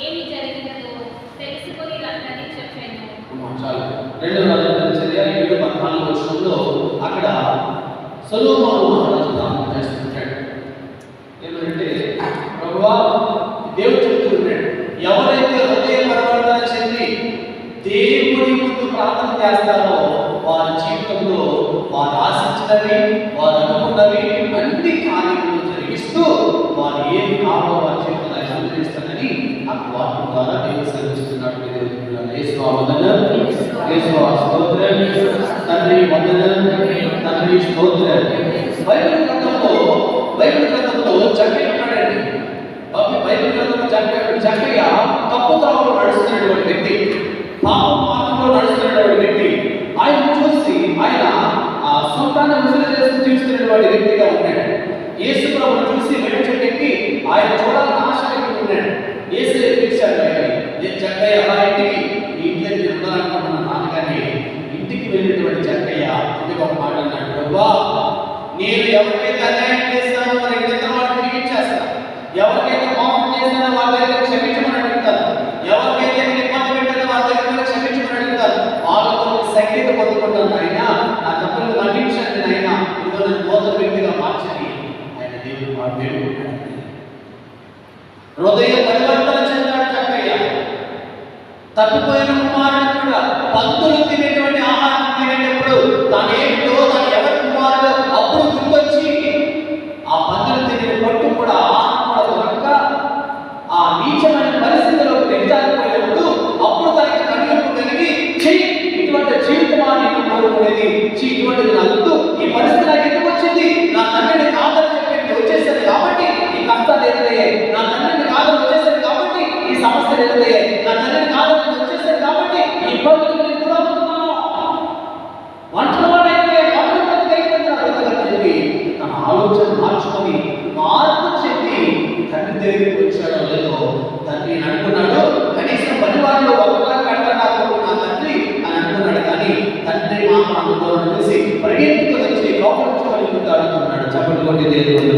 ఏమి జరిగినదో తెలుసుకొని రండని చెప్పాను. 2వ రాజుల దినచర్య 7:14 వచనంలో అక్కడ సొలొమోను మహారాజు ప్రార్థన చేస్తుంటాడు. ఏమంటే ప్రభువా, దేవుడు చెప్తున్నాడు, ఎవరైతే హృదయ పరివర్తన చెంది దేవుడి ముందు ప్రార్థన చేస్తారో వారి జీవితంలో వారు ఆశించినవి, వారు అనుకున్నవి అన్ని కార్యములు జరిగిస్తూ వారు ఏమి కావాలో వారి జీవితంలో అనుగ్రహిస్తానని ఆ వాక్యం ద్వారా దేవుడు సెలవిస్తున్నాడు. యేసు వందనం, యేసు స్తోత్రం, తండ్రి వందనం, తండ్రి స్తోత్రం. బైబిల్ గ్రంథంలో జక్కయ్య ఉన్నాడండి. బైబిల్ గ్రంథంలో జక్కయ్య తప్పు త్రోవలో నడుస్తున్నటువంటి వ్యక్తి, పాప మార్గంలో నడుస్తున్నటువంటి వ్యక్తి. ఆయన చూసి ఆయన ఆ సొంతాన్ని ముసలి చేస్తూ జీవిస్తున్నటువంటి వ్యక్తిగా ఉన్నాడు. యేసు ప్రభువును చూసి వెంటకి ఆయన చూడాలని ఆశ కలిగి ఉన్నాడు. యేసు పిలిచాడు, నేను జక్కయ్య అలా ఇంటికి ఇంటికి ఉండాలనుకుంటున్నాను నాన్నగారిని. ఇంటికి వెళ్ళినటువంటి జక్కయ్య ఇంటికి ఒక మాట అన్నాడు, ప్రభువా, నేను ఎవరికైతే అన్యాయం చేస్తానో వారి కింద వాడిని తిరిగి ఇచ్చేస్తాను. ఎవరికైతే మోసం చేస్తానో వాళ్ళ దగ్గర క్షమించమని అడుగుతాను. ఎవరికైతే నేను ఇబ్బంది పెట్టానో వాళ్ళ దగ్గర క్షమించమని అడుగుతాను. వాళ్ళతో సంగీత పొందుకుంటాను. అయినా నా తప్పులను మన్నించండి అయినా ఇంకో నన్ను నూతన వ్యక్తిగా మార్చండి ఆయన దేవుడు వేడుకుంటాడు. హృదయ పరివర్తన చెందాడు జక్కయ్య. తప్పిపోయిన కుమారుడు కూడా పందులు తినేటువంటి ఆహారం తినేటప్పుడు తానేమిటో తాను ఎవరి కుమారుడు అప్పుడు గుర్తొచ్చి ఆ పందులు తినే పట్టు కూడా ఆహారం కూడా దొరక్క ఆ నీచమైన పరిస్థితిలోకి దిగజారిపోయినప్పుడు అప్పుడు తనకి కన్నుకు కలిగి ఇటువంటి జీవితమాన్ని కోరుకునేది, ఇటువంటిది నాకు ఈ పరిస్థితి నాకు ఎందుకు వచ్చింది, నా తండ్రిని కాదని చెప్పి వచ్చేసాను కాబట్టి ఈ కష్టాలు ఎదురయ్యాయి, నా తండ్రిని కాదని వచ్చేసాను కాబట్టి ఈ సమస్యలు ఎదురయ్యాయి, నా తండ్రిని కాదని వచ్చేసాను కాబట్టి ఈ ఇబ్బందులు నేను గురవుతున్నాను. వంటవాడైతే చెప్పి తన ఆలోచన మార్చుకొని మార్పు చెంది తండ్రి దగ్గరికి వచ్చాడో లేదో తండ్రి అనుకున్నాడు. కనీసం పరివారంలో ఒకలా కట్టాడు నా తండ్రి అని అనుకున్నాడు. కానీ తండ్రి మామూలు చూసి పరిగెత్తుకు వచ్చి లోపలించుకొని అడుగుతున్నాడు. చెప్పలు కొట్టి దేవుడు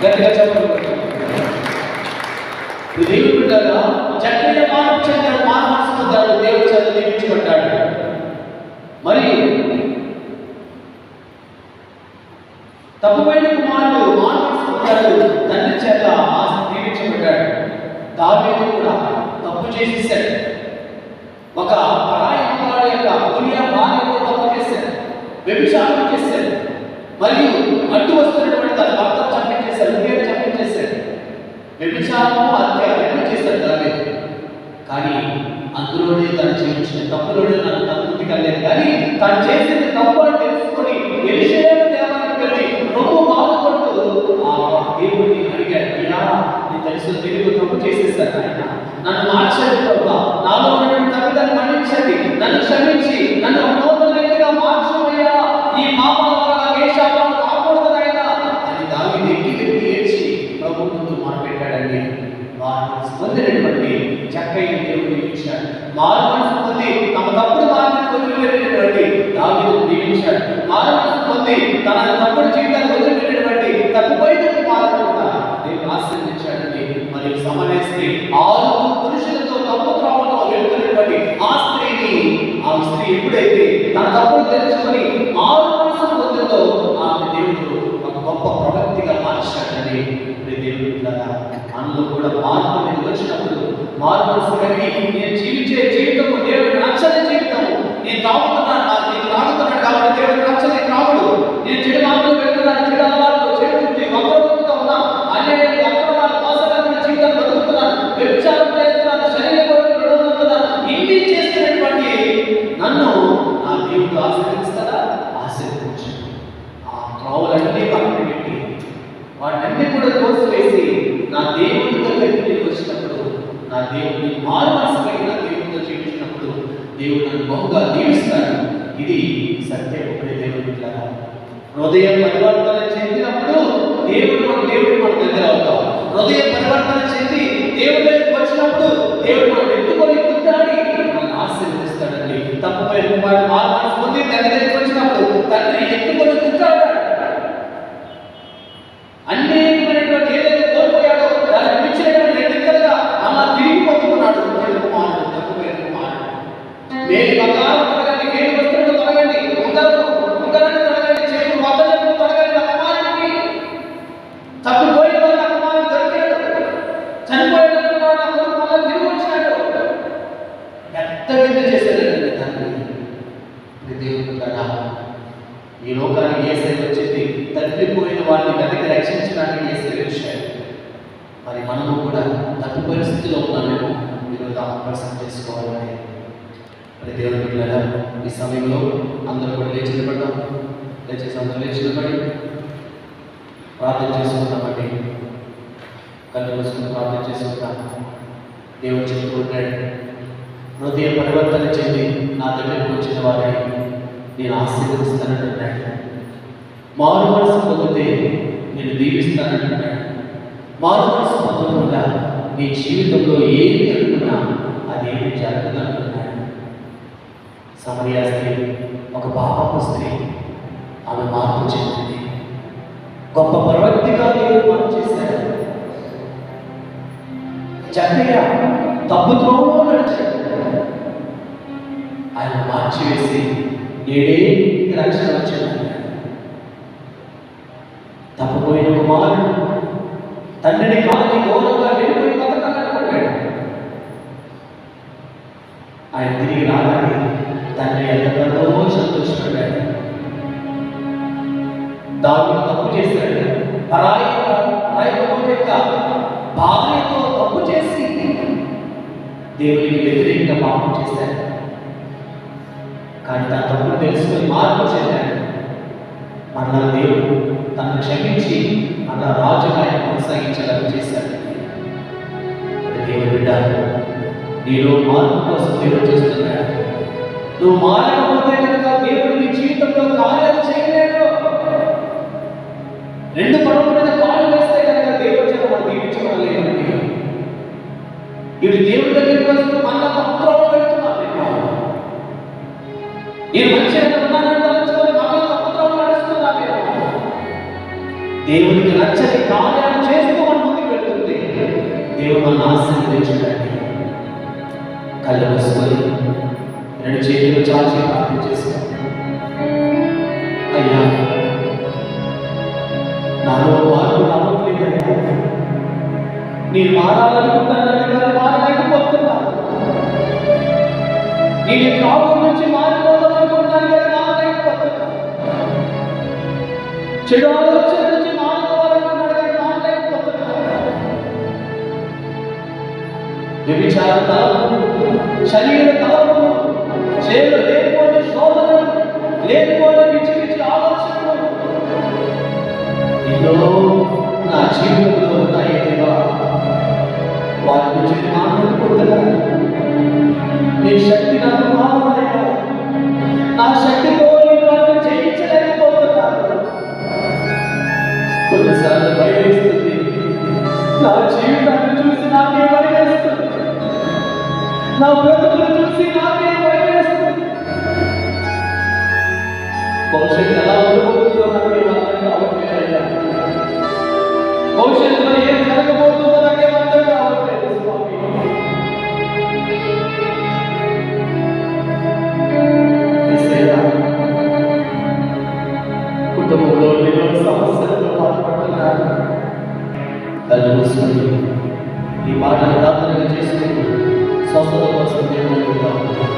గట్టిగా చెప్పలు దేవుడు బిడ్డగా చక్కగా మార్పు చెందాడు, మార్పు పొందాడు, దేవుడు చేత దీవించబడ్డాడు. మరియు తప్పుపైన కుమారుడు మార్పు పొందాడు, తండ్రి చేత దీవించబడ్డాడు. దావీదు కూడా తప్పు చేసేసాడు. ఒక పరాయి కుమారుడు యొక్క దునియా భార్యతో తప్పు చేశాడు, వ్యభిచారం చేశాడు. మరియు అడ్డు వస్తున్నటువంటి తన భర్త చంపించేశాడు, ఉదయం చంపించేశాడు. వ్యభిచారము హత్య రెండు చేశాడు దావీదు. కానీ అందులోనే తను చేయించిన తప్పులోనే తన బుద్ధి కలేదు. కానీ తను చేసింది తప్పు అని తెలుసుకొని యెరూషలేము దేవాలయానికి వెళ్ళి ரொம்ப బాధపడుతూ ఆ దేవుడిని అడిగాడు, అయ్యా నేను తెలుసు తెలుగు తప్పు చేసేసాను, ఆయన నన్ను మార్చండి ప్రభు, నాలో ఉన్నటువంటి తప్పిదాన్ని మన్నించండి, నన్ను క్షమించి నన్ను నూతన వ్యక్తిగా మార్చమయ్యా, ఈ పాపాల వల్ల ఏ శాపం రాకూడదు నాయనా అని దావీదు ఎక్కి ఏడ్చి ప్రభు ముందు మొరపెట్టాడండి. వారు పొందినటువంటి చక్కైన దేవుడిని ఇచ్చాడు. మారు మనసు పొంది తమ తప్పుడు మార్గాన్ని వదిలిపెట్టినటువంటి దావీదును దీవించాడు. మారు మనసు పొంది తన తప్పుడు జీవితాన్ని వదిలిపెట్టినటువంటి తప్పుపోయిన కుమారుడు కూడా దేవుడు ఆశీర్వదించాడండి. మరియు సమరయ స్త్రీ 6 పురుషులతో తప్పు త్రోవలో వెళ్తున్నటువంటి ఆ స్త్రీ తన తప్పులు తెలుసుకొని మారు మనసు పొందుతో ఆమె దేవుడు ఒక గొప్ప ప్రవక్తిగా మార్చాడని దేవుడు కదా. అందులో కూడా మార్పు అనేది వచ్చినప్పుడు మారు మనసు కలిగి నేను జీవించే జీవితము దేవుడికి నచ్చని జీవితము, నేను తాగుతున్నాను నేను తాగుతున్నాను కాబట్టి దేవుడికి నచ్చని త్రాగుడు, నేను చెడు మాటలు పెడుతున్నాను, చెడు అలవాట్లు, చెడు బుద్ధి, వక్రబుద్ధితో ఉన్నా అన్యాయం అక్రమాలు మోసకరమైన జీవితం బతుకుతున్నాను, వ్యభిచారం చేస్తున్నాను, శరీర కోరికలు విడవడుతున్నాను, ఇన్ని చేస్తున్నటువంటి నన్ను నా దేవుడు ఆశీర్వదిస్తారా? ఆశీర్వదించు. ఆ త్రావులన్నీ పక్కన పెట్టి వాటన్ని కూడా తోసివేసి నా దేవుడి దగ్గరికి వచ్చినప్పుడు, నా దేవుడిని మారు మనసు కలిగిన దేవుడితో జీవించినప్పుడు దేవుడు నన్ను బహుగా దీవిస్తాడు. ఇది సత్యం. ఒకటి దేవుడి హృదయం పరివర్తన చెందినప్పుడు దేవుడు మన దగ్గర అవుతాం. హృదయం పరివర్తన చెంది దేవుడి దగ్గరికి వచ్చినప్పుడు దేవుడు మనం ఎత్తుకొని గుర్తాడి మనల్ని ఆశీర్వదిస్తాడండి. తప్పుపై కుమారుడు మారు మనసు పొంది తండ్రి దగ్గరికి వచ్చినప్పుడు తండ్రి ఎత్తుకొని గుర్తాడాడు. అనేకమైనటువంటి ఏదైతే కోల్పోయాడో దాన్ని పిలిచినటువంటి రెండింతలుగా అలా తిరిగి పొందుకున్నాడు. కుమారుడు తప్పుపై కుమారుడు మేలు బంగారం తొలగండి, మేలు వస్త్రములు తొలగండి, ఉంగరాన్ని తొలగండి, చేతులు వద్దజములు తొలగండి. నా కుమారుడికి తప్పిపోయిన వాడు నా కుమారుడు దొరికాడు, చనిపోయిన వాడు నా కొడుకు మళ్ళీ తిరిగి వచ్చాడు. ఎంత విధంగా చేశాడండి తండ్రి. దేవుడు కదా ఈ లోకానికి యేసయ్య వచ్చింది తప్పిపోయిన వారిని వెనక్కి రక్షించడానికి యేసయ్య వచ్చాడు. మరి మనము కూడా తప్పు పరిస్థితిలో ఉన్నామేమో ఈరోజు ఆత్మపరిశీలన చేసుకోవాలని మరి దేవుని బిడ్డలారా ఈ సమయంలో అందరూ కూడా లేచి నిలబడదాం. దయచేసి అందరూ లేచి నిలబడి ప్రార్థన చేసుకుంటామండి. కళ్ళు మూసుకుని ప్రార్థన చేసుకుంటాం. దేవుడు చెప్తూ ఉంటాడు, హృదయ పరివర్తన చెంది నా దగ్గరకు వచ్చిన వారిని నేను ఆశీర్వదిస్తానంటున్నాడు. మారు మనసు పొందితే నేను దీవిస్తానంటున్నాడు. మారు మనసు పొందకుండా నీ జీవితంలో ఏమి అనుకున్నా అదేమి జరగదంటున్నాడు. సమరయ స్త్రీ ఒక పాపపు స్త్రీ, ఆమె మార్పు చెందింది. గొప్ప ప్రవక్తిగా దేవుడు మార్పు చేశాడు. జక్కయ్య తప్పు త్రోవలో నడిచాడు, ఆయన మార్చివేసి ఏడే రక్షణ వచ్చాడు. తప్పుపోయిన కుమారుడు తండ్రిని కాలని గౌరవంగా వెళ్ళిపోయి బతకాలనుకున్నాడు. ఆయన తిరిగి రాగానే తండ్రి ఎంతగానో సంతోషపడ్డాడు. దావీదు తప్పు చేశాడు. పరాయి యొక్క భార్యతో తప్పు చేసి దేవునికి వ్యతిరేకంగా పాపం చేశాడు. కానీ తన తప్పును తెలుసుకొని మార్పు చెందాడు. మళ్ళా దేవుడు తనను క్షమించి అలా రాజుగా ఆయన కొనసాగించేలా చేశాడు. దేవుడు బిడ్డ, నీలో మార్పు కోసం దేవుడు చేస్తున్నాడు. నువ్వు మారకపోతే కనుక దేవుడు నీ జీవితంలో కార్యాలు చేయలేడు. రెండు పనుల మీద కాలు వేస్తే కనుక దేవుడు చేత మనం దీవించబడలేదండి. ఇవి దేవుడి దగ్గరికి వస్తూ మళ్ళా తప్పులో పెడుతున్నాను. నేను మంచిగా ఉన్నానని తలుచుకొని మళ్ళీ తప్పులో నడుస్తున్నాను. దేవుడికి నచ్చని కార్యాలు చేస్తూ మనం ముందుకు వెళ్తుంది. దేవుడు మన ఆశీర్వదించడానికి కళ్ళు మూసుకొని రెండు చేతులు చాచి ప్రార్థన చేసుకో. అయ్యా, నాలో మార్పు రావట్లేదు. నేను మారాలనుకుంటాను కానీ మారలేకపోతున్నాను. నేను ప్రాబ్లం నుంచి మారిపోవాలనుకుంటాను కానీ మారలేకపోతున్నాను. చెడు ఆలోచన నుంచి మారిపోవాలనుకున్నాను కానీ మారలేకపోతున్నాను. వ్యభిచార తలపు, శరీర తలపు, చేతులు లేకపోతే శోధనలు, లేకపోతే పిచ్చి పిచ్చి ఆలోచనలు ఎన్నో నా జీవితంలో ఉన్నాయి. వారి గురించి మాట్లాడుకుంటున్నాను. నీ శక్తి నాకు కావాలయ్యా. నా శక్తితో నేను వారిని జయించలేకపోతున్నాను. కొన్నిసార్లు భయమేస్తుంది. నా జీవితాన్ని చూసి నాకే భయమేస్తుంది. నా బ్రతుకులు చూసి నాకే భయమేస్తుంది. భవిష్యత్తు ఎలా ఉండబోతుందో నాకే అర్థం కావట్లేదయ్యా. భవిష్యత్తులో ఏం జరగబోతుందో నాకే అర్థం కావట్లేదు స్వామి. ఈ సేవ తల మూసుకొని ఈ మాటలు ప్రార్థనగా చేసుకుంటూ స్వస్థత కోసం దేవుని అడుగుతా ఉంటాం.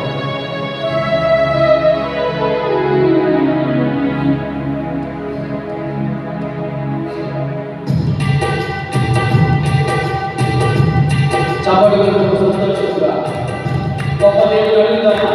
చప్పటి కొడుకు సంతోషంగా గొప్ప దేవుడు అడుగుతామా?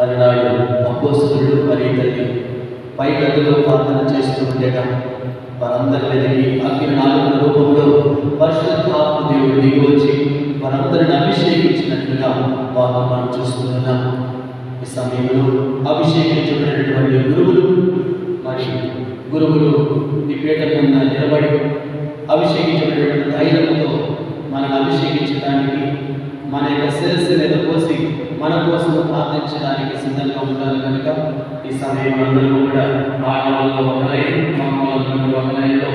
అన్నాడు అపోస్తలుడు మరియు తల్లి పై గదిలో ప్రార్థన చేస్తుండగా వారందరికీ అగ్ని నాలుగు రూపంలో పరిశుద్ధాత్మ దేవుడు దిగి వచ్చి వారందరిని అభిషేకించినట్లుగా వారు మనం చూస్తున్నాం. ఈ సమయంలో అభిషేకించబడినటువంటి గురువులు ఈ పీఠ కింద నిలబడి అభిషేకించబడినటువంటి ధైర్యంతో మనల్ని అభిషేకించడానికి మన యొక్క శిరస్సు మీద పోసి మన కోసం ప్రార్థించడానికి సిద్ధంగా ఉంటారు కనుక ఈ సమయంలో అందరూ కూడా ఆడవాళ్ళలో ఒక లైన్, మగవాళ్ళలో ఒక లైన్లో